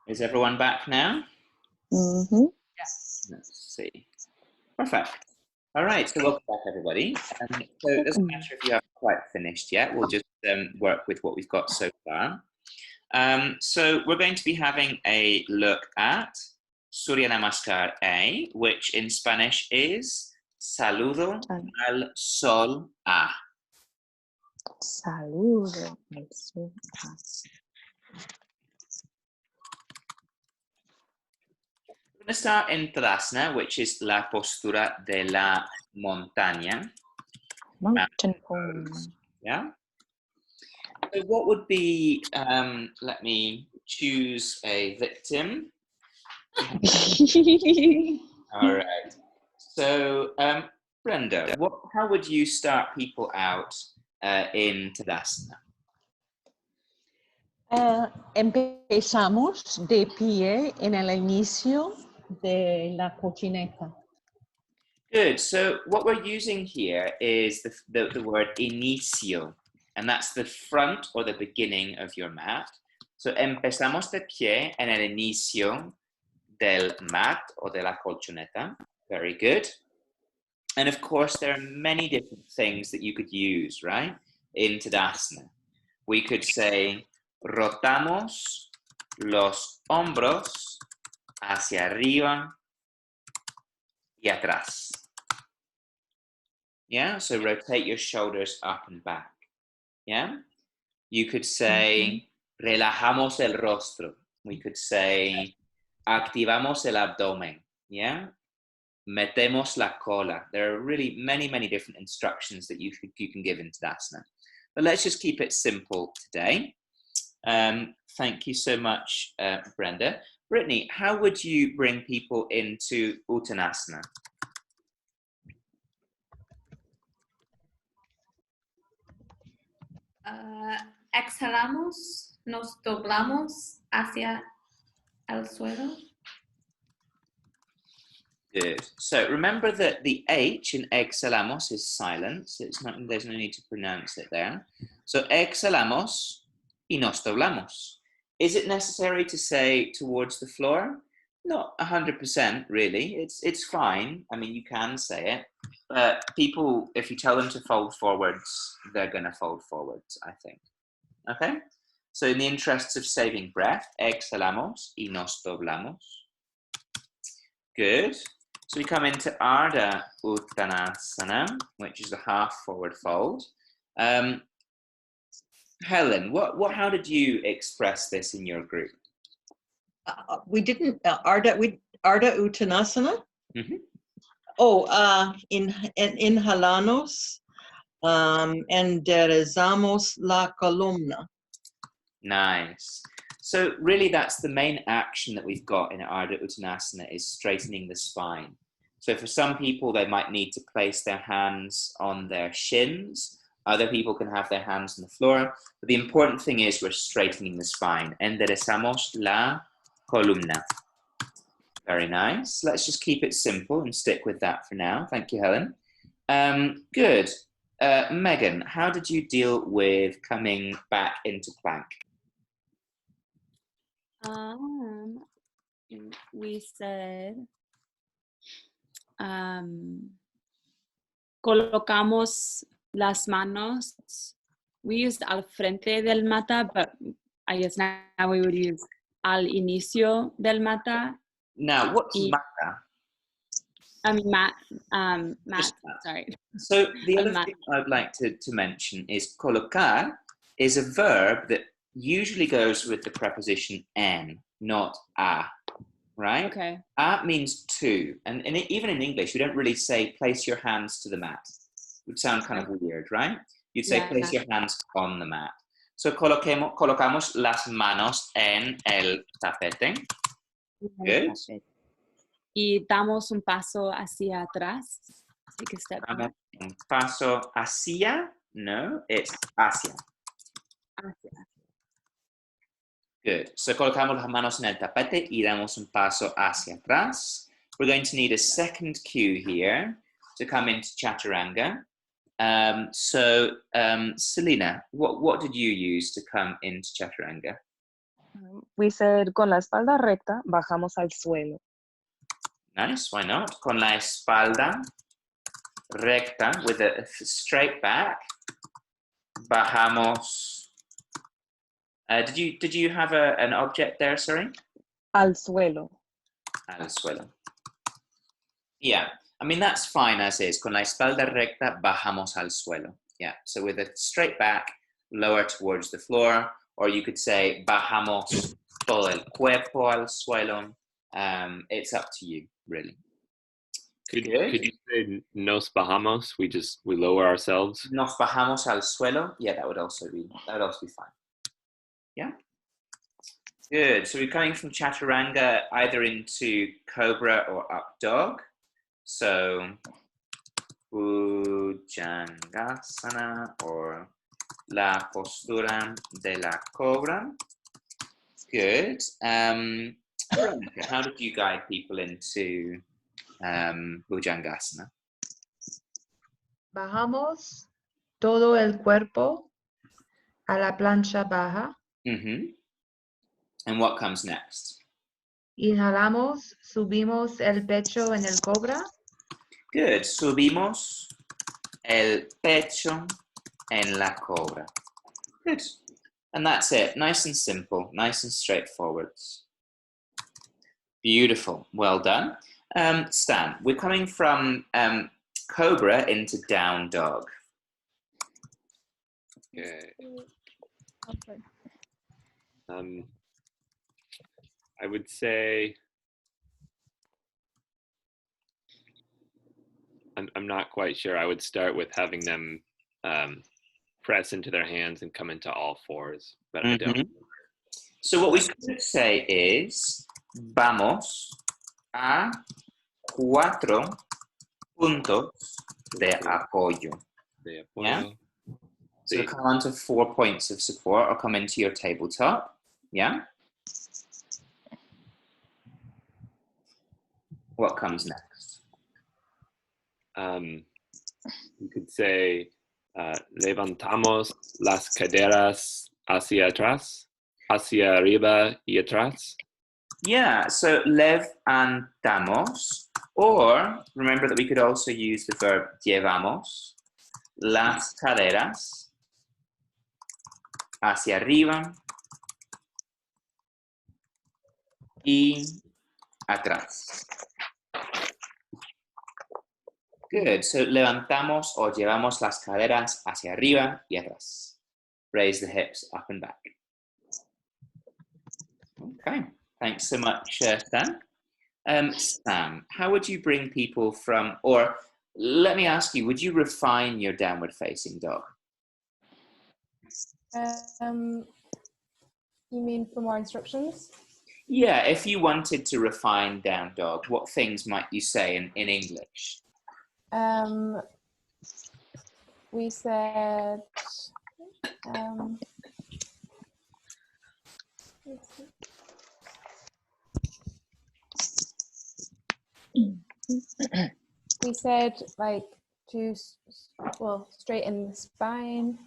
Is everyone back now? Yes. Let's see. Perfect. All right, so welcome back, everybody. So it doesn't matter if you haven't quite finished yet. We'll just work with what we've got so far. So we're going to be having a look at Surya Namaskar A, which in Spanish is Saludo al Sol A. Saludo al Sol A. We're going to start in Tadasana, which is la postura de la montaña. Mountain pose. Yeah. So what would be, let me choose a victim. All right. So, Brenda, how would you start people out in Tadasana? Empezamos de pie en el inicio de la cochineta. Good. So what we're using here is the word inicio, and that's the front or the beginning of your mat. So empezamos de pie en el inicio del mat or de la colchoneta. Very good. And of course, there are many different things that you could use, right, in Tadasana. We could say, rotamos los hombros hacia arriba y atrás. Yeah, so rotate your shoulders up and back. Yeah, you could say, relajamos el rostro. We could say, activamos el abdomen. Yeah, metemos la cola. There are really many, many different instructions that you can give in Tadasana. But let's just keep it simple today. Thank you so much, Brenda. Brittany, how would you bring people into Uttanasana? Exhalamos, nos doblamos hacia el suelo. Good. So remember that the H in exhalamos is silent. So it's not, there's no need to pronounce it there. So exhalamos y nos doblamos. Is it necessary to say towards the floor? Not 100% really. It's fine. I mean, you can say it. But people, if you tell them to fold forwards, they're going to fold forwards, I think. Okay? So in the interests of saving breath, exhalamos y nos doblamos. Good. So we come into Ardha Uttanasana, which is the half forward fold. Helen, how did you express this in your group? We didn't, Ardha Uttanasana? Mm-hmm. Inhalamos, enderezamos la columna. Nice. So really that's the main action that we've got in Ardha Uttanasana is straightening the spine. So for some people, they might need to place their hands on their shins. Other people can have their hands on the floor. But the important thing is we're straightening the spine. Enderezamos la columna. Very nice. Let's just keep it simple and stick with that for now. Thank you, Helen. Good. Megan, how did you deal with coming back into plank? We said colocamos las manos. We used al frente del mata, but I guess now we would use al inicio del mata. Now, what's mata? I mean, mat, sorry. So the other thing I'd like to mention is colocar is a verb that usually goes with the preposition en, not a, right? Okay. A means to, and even in English, we don't really say place your hands to the mat. It would sound kind of weird, right? You'd say place your hands on the mat. So colocamos las manos en el tapete. Good. Y damos un paso hacia atrás. Take a step back. Un paso hacia, no, it's hacia. Hacia. Good. So colocamos las manos en el tapete y damos un paso hacia atrás. We're going to need a second cue here to come into Chaturanga. Selena, what did you use to come into Chaturanga? We said con la espalda recta bajamos al suelo. Nice, why not? Con la espalda recta, with a straight back, bajamos. Did you have an object there, sorry? Al suelo. Al suelo. Yeah, I mean, that's fine as is. Con la espalda recta, bajamos al suelo. Yeah, so with a straight back, lower towards the floor, or you could say, bajamos todo el cuerpo al suelo. It's up to you, really. Could you say nos bajamos? We lower ourselves. Nos bajamos al suelo. Yeah, that would also be fine. Yeah. Good. So we're coming from Chaturanga either into Cobra or Up Dog. So Bhujangasana or La Postura de la Cobra. Good. How did you guide people into Bhujangasana? Bajamos todo el cuerpo a la plancha baja. Mm-hmm. And what comes next? Inhalamos, subimos el pecho en el cobra. Good. Subimos el pecho en la cobra. Good. And that's it. Nice and simple. Nice and straightforward. Beautiful. Well done. Stan, we're coming from Cobra into Down Dog. Okay. I would say I'm not quite sure. I would start with having them press into their hands and come into all fours, but I don't. So what we could say is vamos a 4 puntos de apoyo. Yeah? So come on to 4 points of support or come into your tabletop. Yeah? What comes next? You could say levantamos las caderas hacia atrás, hacia arriba y atrás. Yeah, so levantamos, or remember that we could also use the verb llevamos las caderas hacia arriba y atrás. Good. So levantamos o llevamos las caderas hacia arriba y atrás. Raise the hips up and back. Okay. Thanks so much, Sam. Sam, how would you bring people from, or let me ask you, would you refine your downward facing dog? You mean for more instructions? Yeah, if you wanted to refine down dog, what things might you say in English? We said we said like to straighten the spine.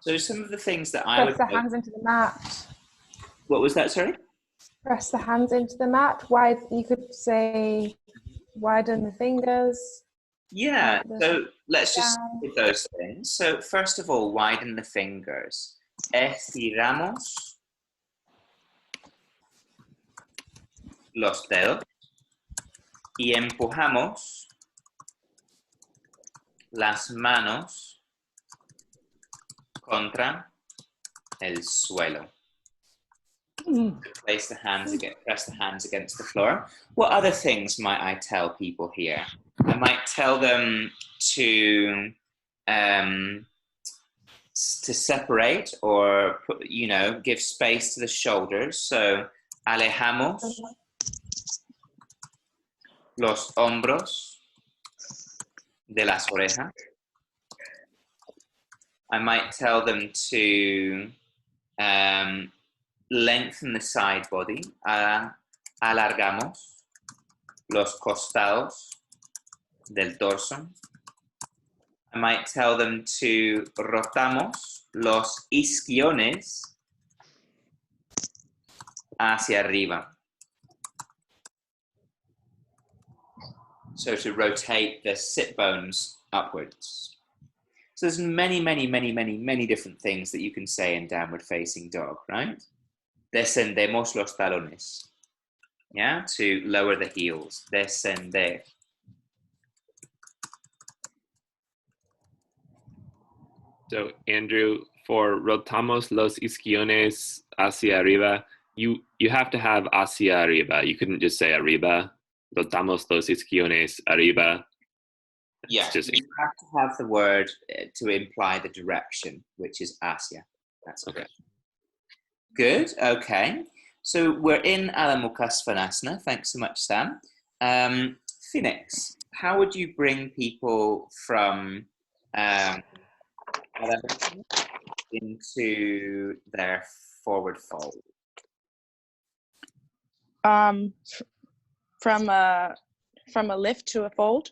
So some of the things that I would press the hands into the mat. What was that, sorry? Press the hands into the mat. You could say widen the fingers. Yeah, so let's just do those things. So first of all, widen the fingers. Estiramos los dedos y empujamos las manos contra el suelo. Press the hands against the floor. What other things might I tell people here? I might tell them to separate or put, give space to the shoulders. So alejamos los hombros de las orejas. I might tell them to lengthen the side body. Alargamos los costados del torso. I might tell them to rotamos los isquiones hacia arriba. So to rotate the sit bones upwards. So there's many, many, many, many, many different things that you can say in downward facing dog, right? Descendemos los talones. Yeah, to lower the heels. Descender. So Andrew, for rotamos los isquiones hacia arriba, you have to have hacia arriba. You couldn't just say arriba. Rotamos los isquiones arriba. Yeah, you have to have the word to imply the direction, which is hacia. That's okay. Good, okay. So we're in Adho Mukha Svanasana. Thanks so much, Sam. Phoenix, how would you bring people from into their forward fold? From a lift to a fold?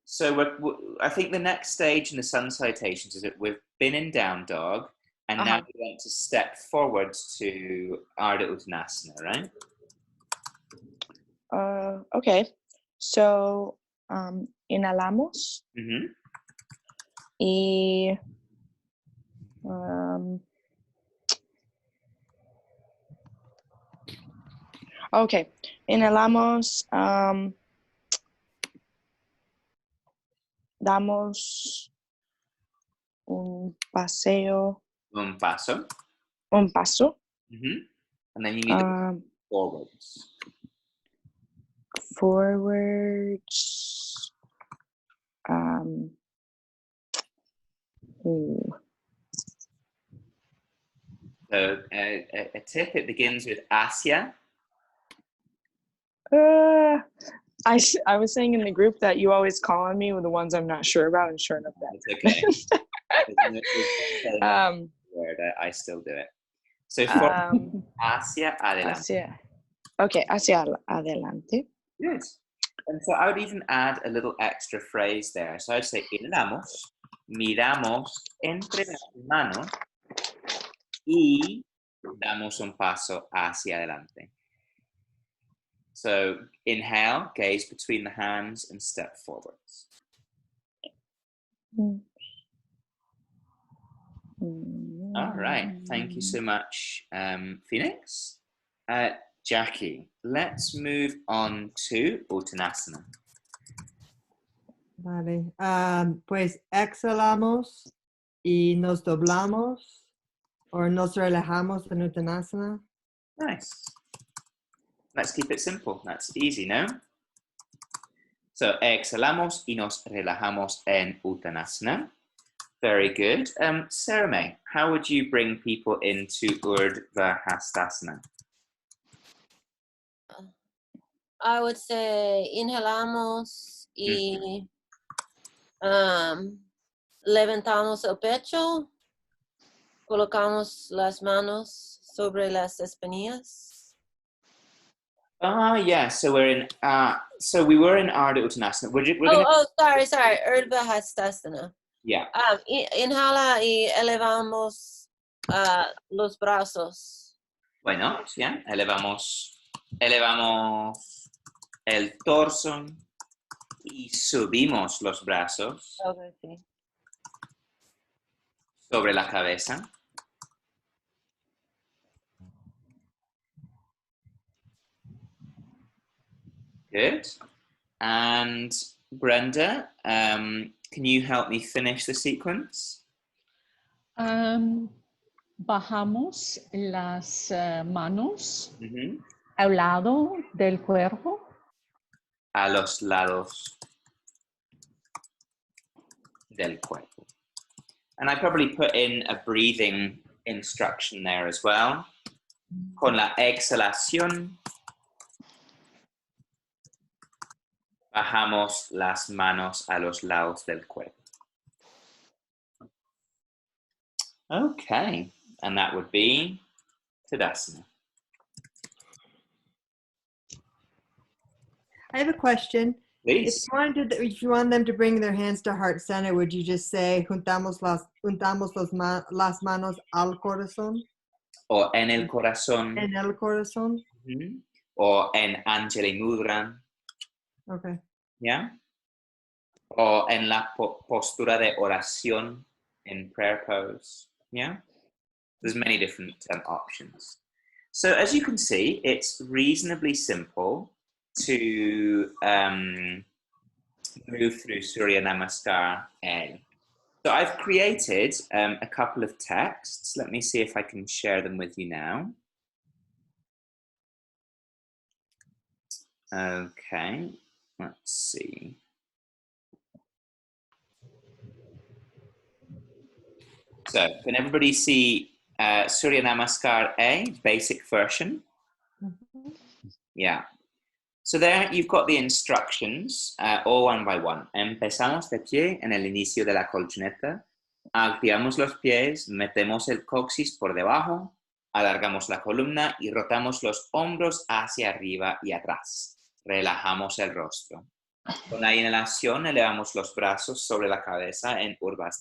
So I think the next stage in the sun salutations is that we've been in down dog, and now we want to step forwards to Ardha Uttanasana, right? Okay. So inhalamos. Y okay. Inhalamos. Damos un paseo. Un paso. Un paso. And then you need to forwards. Forwards. So a tip, it begins with hacia. I was saying in the group that you always call on me with the ones I'm not sure about, and sure enough that. It's okay. Word, I still do it. So hacia adelante. Okay, hacia adelante. Good. And so I would even add a little extra phrase there. So I'd say, inhalamos, miramos entre las manos y damos un paso hacia adelante. So inhale, gaze between the hands and step forwards. All right, thank you so much, Phoenix. Jackie, let's move on to Uttanasana. Vale. Pues exhalamos y nos doblamos o nos relajamos en Uttanasana. Nice. Let's keep it simple. That's easy, no? So exhalamos y nos relajamos en Uttanasana. Very good. Sarah May, how would you bring people into Urdhva Hastasana? I would say inhalamos y levantamos el pecho, colocamos las manos sobre las espinillas. Yeah. So we're in. So we were in Ardha Uttanasana. We're gonna... Sorry. Urdhva Hastasana. Yeah. Inhala y elevamos los brazos. Why not? Yeah. Elevamos el torso y subimos los brazos Okay, sí. sobre la cabeza. Good. And Brenda, can you help me finish the sequence? Bajamos las manos al lado del cuerpo. A los lados del cuerpo. And I probably put in a breathing instruction there as well. Con la exhalación, bajamos las manos a los lados del cuerpo. Okay, and that would be Tadasana. I have a question. Please. If you want them to bring their hands to heart center, would you just say juntamos las manos al corazón? O en el corazón. En el corazón. O en Anjali Mudra. Okay. Yeah. O en la postura de oración, in prayer pose. Yeah. There's many different options. So as you can see, it's reasonably simple to move through Surya Namaskar A. So I've created a couple of texts. Let me see if I can share them with you now. Okay, let's see. So can everybody see Surya Namaskar A, basic version? Yeah. So there you've got the instructions, all one by one. Empezamos de pie en el inicio de la colchoneta, activamos los pies, metemos el coxis por debajo, alargamos la columna y rotamos los hombros hacia arriba y atrás. Relajamos el rostro. Con la inhalación elevamos los brazos sobre la cabeza en Urdhva.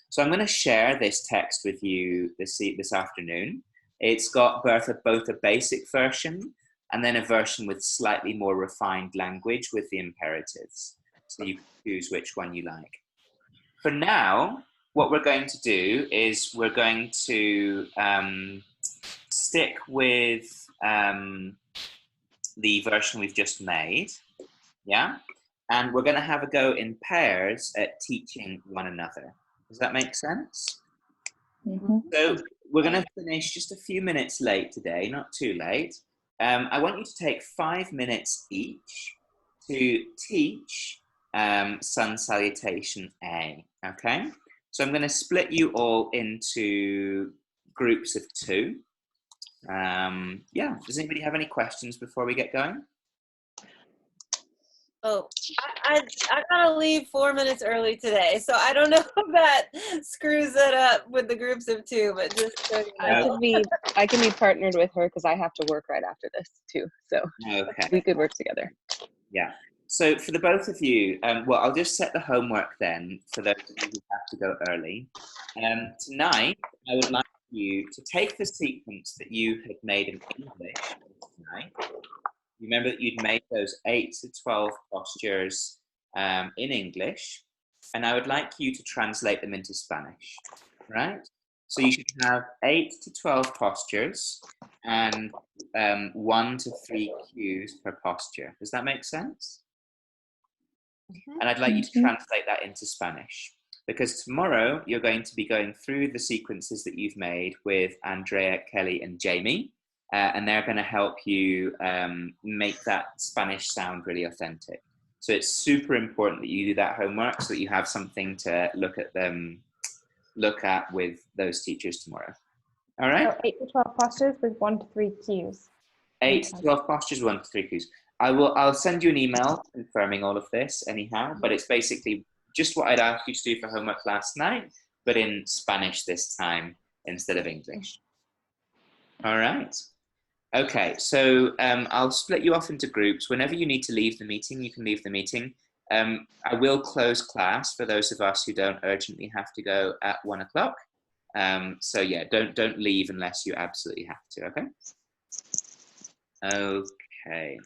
So I'm going to share this text with you this afternoon. It's got both a basic version and then a version with slightly more refined language with the imperatives. So you can choose which one you like. For now, what we're going to do is we're going to stick with the version we've just made, yeah? And we're gonna have a go in pairs at teaching one another. Does that make sense? So we're gonna finish just a few minutes late today, not too late. I want you to take 5 minutes each to teach Sun Salutation A, okay? So I'm going to split you all into groups of 2. Yeah, does anybody have any questions before we get going? Oh, I gotta leave 4 minutes early today, so I don't know if that screws it up with the groups of two. But just so you know. I can be partnered with her because I have to work right after this too. So Okay. we could work together. Yeah. So for the both of you, well, I'll just set the homework then for those of you who have to go early. Tonight, I would like you to take the sequence that you had made in English tonight. Remember that you'd made those 8 to 12 postures in English, and I would like you to translate them into Spanish, right? So you should have 8 to 12 postures and 1 to 3 cues per posture. Does that make sense? And I'd like you to translate that into Spanish, because tomorrow you're going to be going through the sequences that you've made with Andrea, Kelly, and Jamie. And they're going to help you make that Spanish sound really authentic. So it's super important that you do that homework so that you have something to look at with those teachers tomorrow. All right? So 8 to 12 postures with 1 to 3 cues. 8 to 12 postures, 1 to 3 cues. I'll send you an email confirming all of this anyhow, but it's basically just what I'd asked you to do for homework last night, but in Spanish this time instead of English. All right? Okay, so I'll split you off into groups. Whenever you need to leave the meeting, you can leave the meeting. I will close class for those of us who don't urgently have to go at 1 o'clock. So yeah, don't leave unless you absolutely have to, okay? Okay,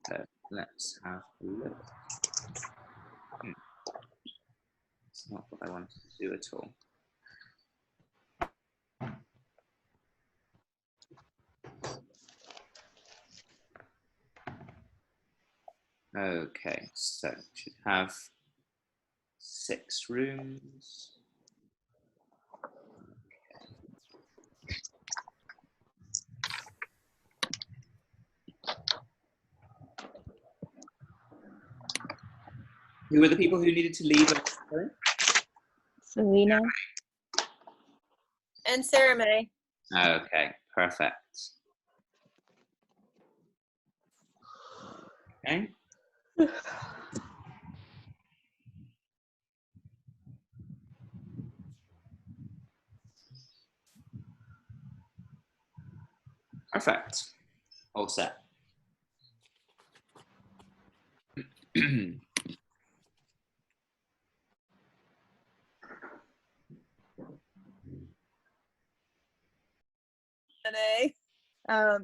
so let's have a look. It's not what I wanted to do at all. Okay, so we should have 6 rooms. Who were the people who needed to leave? Selena. And Sarah May. Okay, perfect. Okay. Perfect. All set.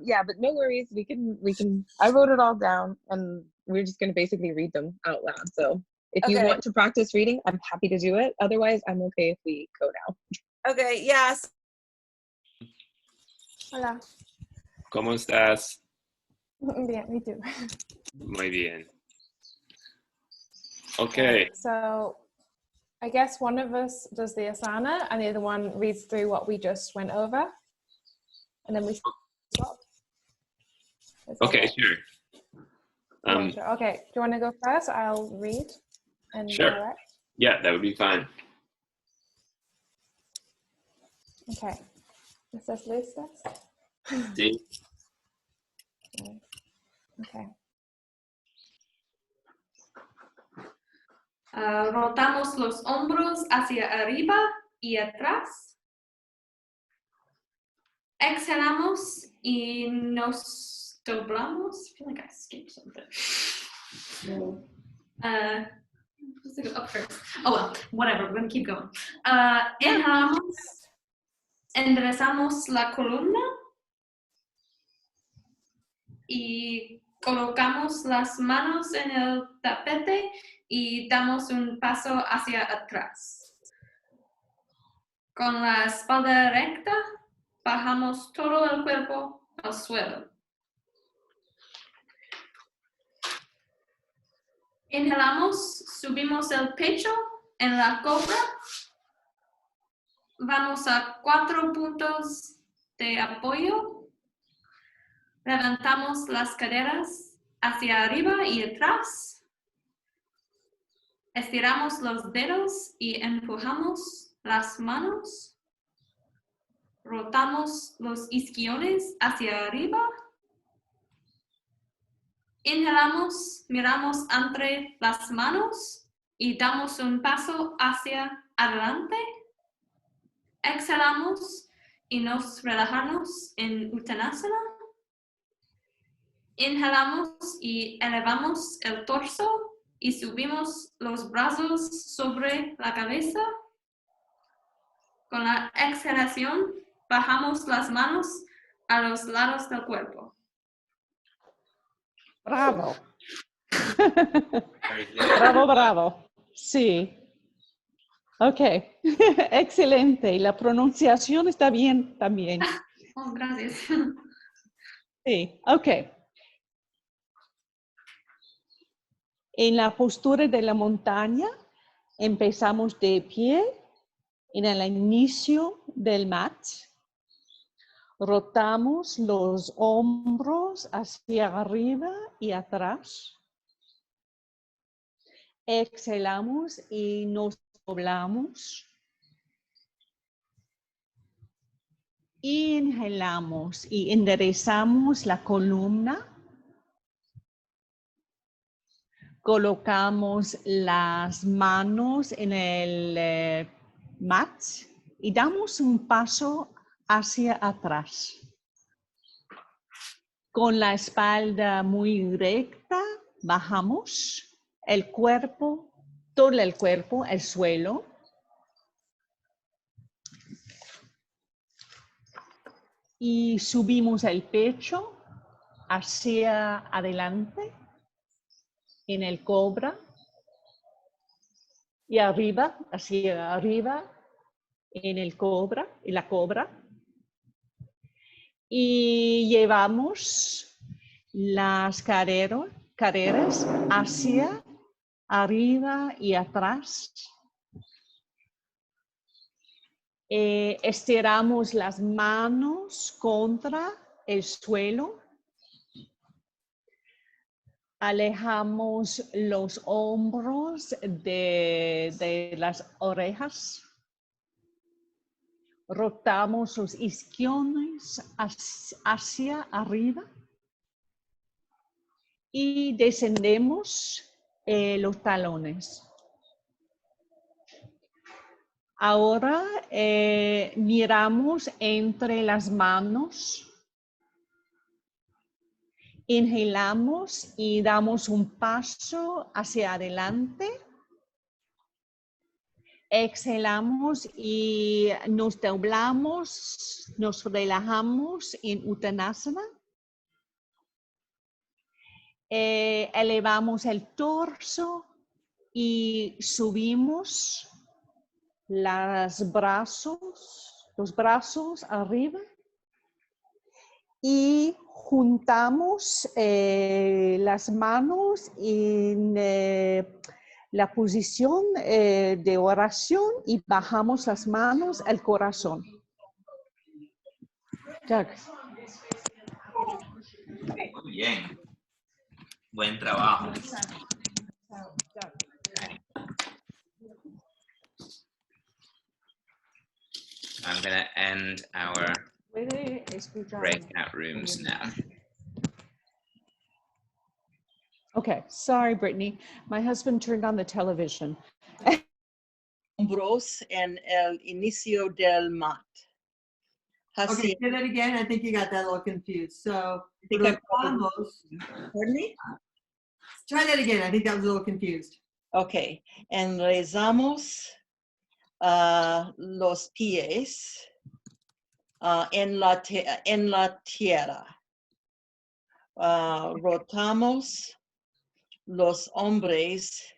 Yeah, but no worries. We can. I wrote it all down, and we're just gonna basically read them out loud. So if you want to practice reading, I'm happy to do it. Otherwise, I'm okay if we go now. Okay. Yes. Hola. ¿Cómo estás? Bien, me too. Muy bien. Okay. So I guess one of us does the asana and the other one reads through what we just went over. And then we swap. Okay, sure. Sure. Okay, do you want to go first? I'll read and Sure. direct. Yeah, that would be fine. Okay. ¿Estás listas? Sí. Okay. Rotamos los hombros hacia arriba y atrás. Exhalamos y nos doblamos. I feel like I skipped something. Let's go up first. Oh well, whatever. We're gonna keep going. Inhalamos, enderezamos la columna y colocamos las manos en el tapete y damos un paso hacia atrás. Con la espalda recta, bajamos todo el cuerpo al suelo. Inhalamos, subimos el pecho en la cobra. Vamos a 4 puntos de apoyo. Levantamos las caderas hacia arriba y atrás. Estiramos los dedos y empujamos las manos. Rotamos los isquiones hacia arriba. Inhalamos, miramos entre las manos y damos un paso hacia adelante. Exhalamos y nos relajamos en Uttanasana. Inhalamos y elevamos el torso y subimos los brazos sobre la cabeza. Con la exhalación, bajamos las manos a los lados del cuerpo. Bravo. Bravo, bravo. Sí. Ok. Excelente. Y la pronunciación está bien también. Oh, gracias. Sí. Ok. En la postura de la montaña, empezamos de pie en el inicio del mat. Rotamos los hombros hacia arriba y atrás. Exhalamos y nos doblamos. Inhalamos y enderezamos la columna. Colocamos las manos en el mat y damos un paso hacia atrás. Con la espalda muy recta, bajamos el cuerpo, todo el cuerpo, al suelo. Y subimos el pecho hacia adelante en el cobra y arriba, hacia arriba en el cobra, en la cobra. Y llevamos las caderas hacia arriba y atrás. Estiramos las manos contra el suelo. Alejamos los hombros de las orejas. Rotamos los isquiones hacia arriba. Y descendemos los talones. Ahora miramos entre las manos. Inhalamos y damos un paso hacia adelante. Exhalamos y nos doblamos, nos relajamos en Uttanasana. Elevamos el torso y subimos los brazos arriba. Y juntamos las manos en la posición de oración y bajamos las manos al corazón. Doug. Muy bien. Buen trabajo. I'm going to end our breakout rooms now. Okay, sorry, Brittany. My husband turned on the television. Hombros en el inicio del mat. Okay, say that again. I think you got that a little confused. So, Pardon me? Try that again. I think that was a little confused. Okay, enrezamos los pies en la tierra. Rotamos los hombros.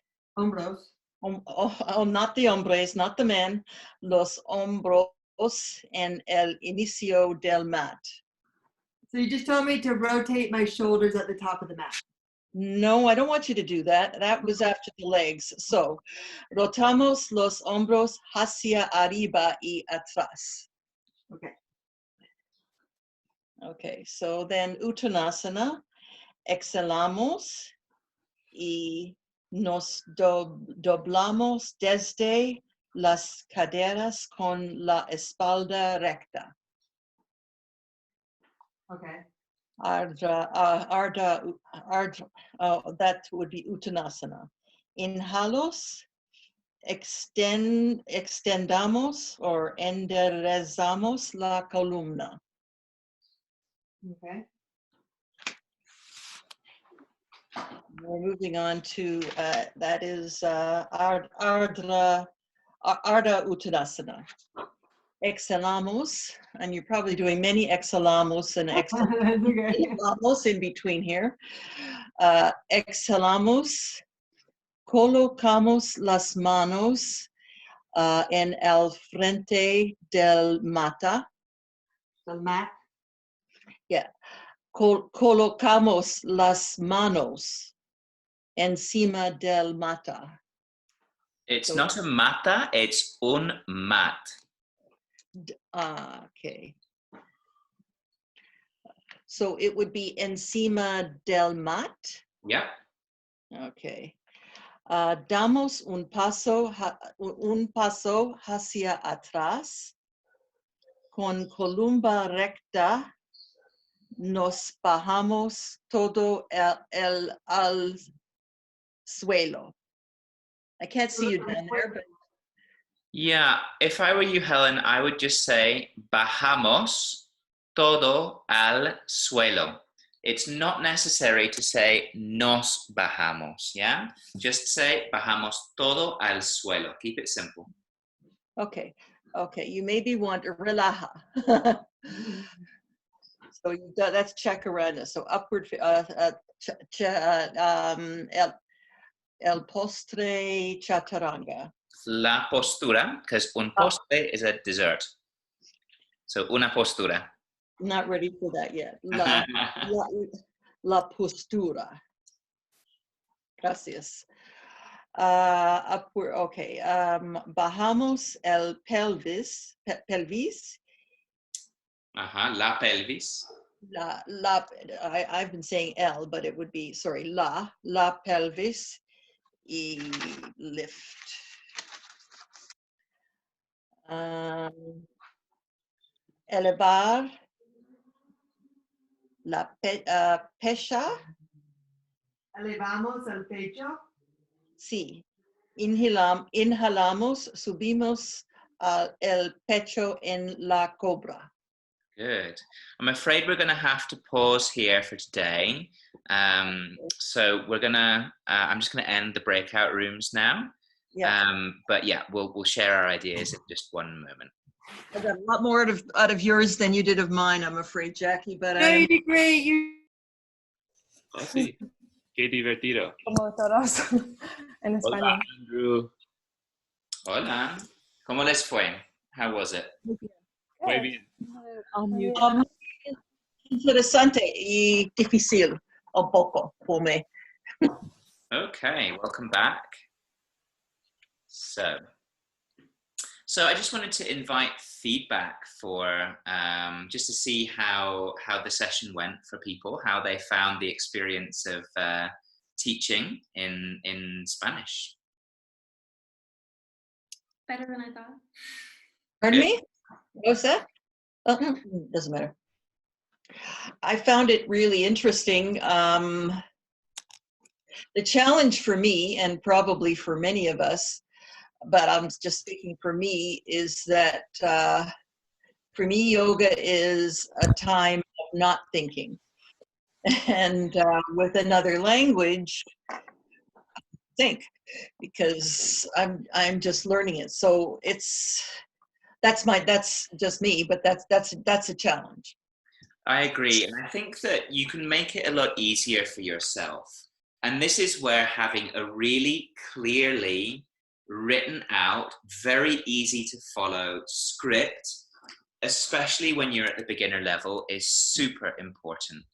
Not the hombres, not the men. Los hombros en el inicio del mat. So you just told me to rotate my shoulders at the top of the mat. No, I don't want you to do that. That was after the legs. So, rotamos los hombros hacia arriba y atrás. Okay. Okay, so then Uttanasana, exhalamos y nos doblamos desde las caderas con la espalda recta. Okay. That would be Uttanasana. Inhalos, extendamos or enderezamos la columna. Okay. We're moving on to, that is Ardha Uttanasana. Exhalamos, and you're probably doing many exhalamos and exhalamos in between here. Exhalamos, colocamos las manos en el frente del mata. Del mat? Yeah. Colocamos las manos encima del mata. It's not a mata, it's un mat. Okay. So it would be encima del mat? Yeah. Okay. Damos un paso hacia atrás. Con columna recta nos bajamos todo al suelo. I can't see you down there, but Yeah, if I were you, Helen, I would just say bajamos todo al suelo. It's not necessary to say nos bajamos, yeah? Just say bajamos todo al suelo. Keep it simple. okay. Okay, you maybe want to relaja. So that's chacarana. So upward, el postre chaturanga. La postura, because un postre is a dessert. So una postura. Not ready for that yet. La postura. Gracias. Upward, okay. Bajamos el pelvis. La pelvis. I've been saying el, but it would be, sorry, la pelvis y lift. Elevar la pecha. Elevamos el pecho. Sí. Inhalamos, subimos el pecho en la cobra. Good. I'm afraid we're going to have to pause here for today. So we're going to, I'm just going to end the breakout rooms now. Yeah. But yeah, we'll share our ideas in just one moment. I got a lot more out of yours than you did of mine, I'm afraid, Jackie. But No, you did great. Oh, sí. Qué divertido. Como todos en español. Hola, Andrew. Hola. ¿Cómo les fue? How was it? Muy bien. Interesante y difícil un poco por mí. Okay, welcome back. So I just wanted to invite feedback for just to see how the session went for people, how they found the experience of teaching in Spanish. Better than I thought. Pardon me? What was that? Oh, doesn't matter. I found it really interesting. The challenge for me, and probably for many of us, but I'm just speaking for me, is that for me, yoga is a time of not thinking. And with another language, think, because I'm just learning it. So that's just me, but that's a challenge. I agree, and I think that you can make it a lot easier for yourself. And this is where having a really clearly written out, very easy to follow script, especially when you're at the beginner level, is super important.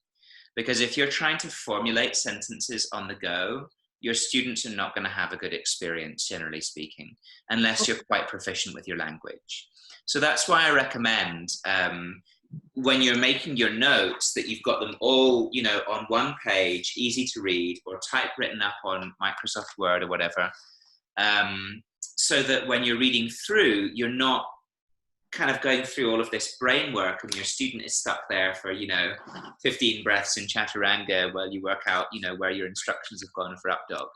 Because if you're trying to formulate sentences on the go, your students are not going to have a good experience, generally speaking, unless you're quite proficient with your language. So that's why I recommend when you're making your notes that you've got them all, on one page, easy to read, or typewritten up on Microsoft Word or whatever, so that when you're reading through, you're not kind of going through all of this brain work and your student is stuck there for, 15 breaths in Chaturanga while you work out, where your instructions have gone for up dog.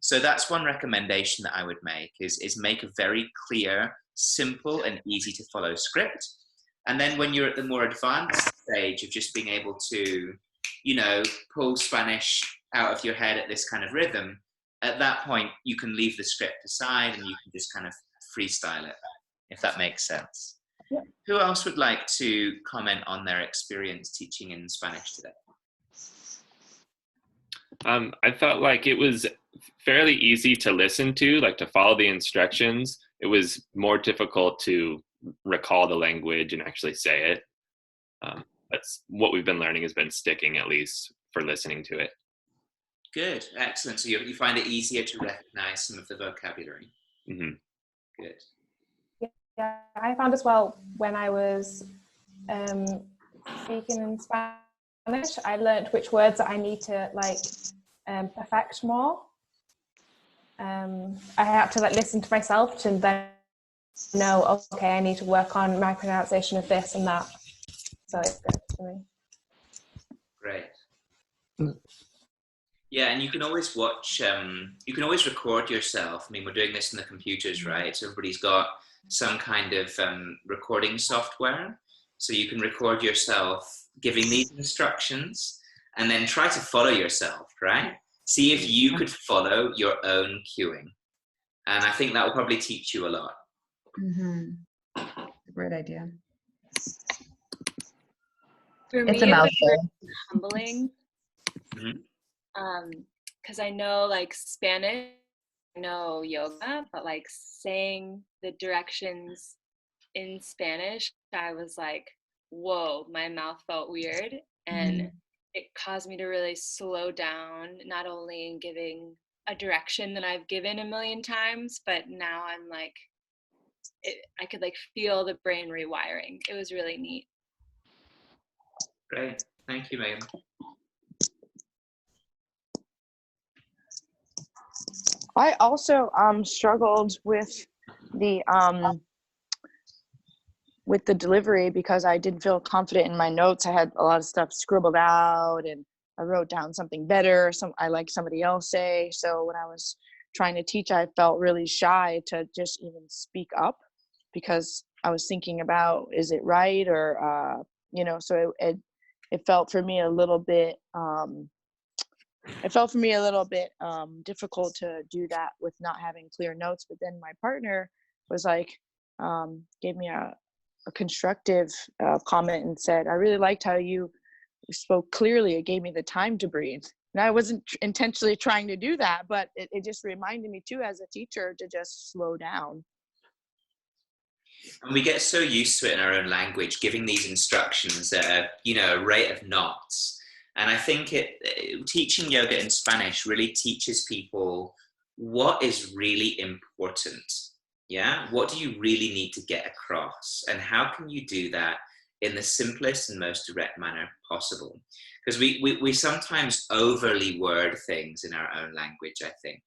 So that's one recommendation that I would make is make a very clear, simple and easy to follow script. And then when you're at the more advanced stage of just being able to, pull Spanish out of your head at this kind of rhythm, at that point, you can leave the script aside and you can just kind of freestyle it, if that makes sense. Yeah. Who else would like to comment on their experience teaching in Spanish today? I felt like it was fairly easy to listen to, like to follow the instructions. It was more difficult to recall the language and actually say it. That's what we've been learning, has been sticking, at least for listening to it. Good, excellent. So you find it easier to recognize some of the vocabulary. Mm-hmm. Good. Yeah, I found as well when I was speaking in Spanish, I learned which words that I need to perfect more. I had to listen to myself to then know, okay, I need to work on my pronunciation of this and that. So it's good for me. Great. Yeah, and you can always watch, you can always record yourself. I mean, we're doing this in the computers, right? So everybody's got some kind of recording software. So you can record yourself giving these instructions and then try to follow yourself, right? See if you could follow your own cueing. And I think that will probably teach you a lot. Mm-hmm. Great idea. For me, It's a it was mouthful. very humbling. Because I know Spanish, I know yoga, but saying the directions in Spanish, I was like, whoa, my mouth felt weird. And it caused me to really slow down, not only in giving a direction that I've given a million times, but now I'm I could feel the brain rewiring. It was really neat. Great. Thank you, Megan. I also struggled with the delivery because I didn't feel confident in my notes. I had a lot of stuff scribbled out and I wrote down something better. I like somebody else say. So when I was trying to teach, I felt really shy to just even speak up because I was thinking about, is it right? Or, so it felt for me a little bit, difficult to do that with not having clear notes. But then my partner was gave me a constructive comment and said, I really liked how you spoke clearly. It gave me the time to breathe. And I wasn't intentionally trying to do that, but it just reminded me too, as a teacher, to just slow down. And we get so used to it in our own language, giving these instructions at a rate of knots. And I think teaching yoga in Spanish really teaches people what is really important. Yeah, what do you really need to get across? And how can you do that in the simplest and most direct manner possible? Because we sometimes overly word things in our own language, I think.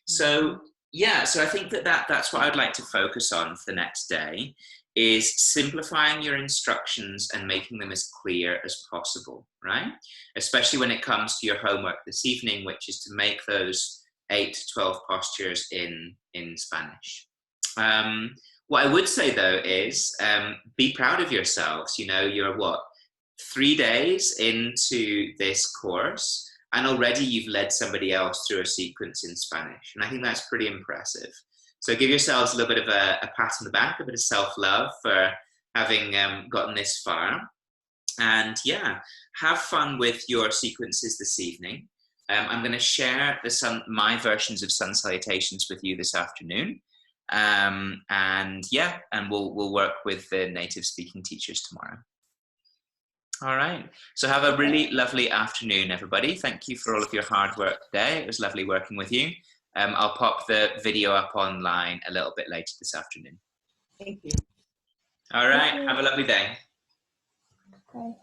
So I think that's what I'd like to focus on for the next day, is simplifying your instructions and making them as clear as possible, right? Especially when it comes to your homework this evening, which is to make those 8 to 12 postures in Spanish. What I would say though is be proud of yourselves. You're 3 days into this course and already you've led somebody else through a sequence in Spanish. And I think that's pretty impressive. So give yourselves a little bit of a pat on the back, a bit of self-love for having gotten this far. And have fun with your sequences this evening. I'm going to share my versions of sun salutations with you this afternoon. And we'll work with the native speaking teachers tomorrow. All right. So have a really lovely afternoon, everybody. Thank you for all of your hard work today. It was lovely working with you. I'll pop the video up online a little bit later this afternoon. Thank you. All right. Have a lovely day. Okay.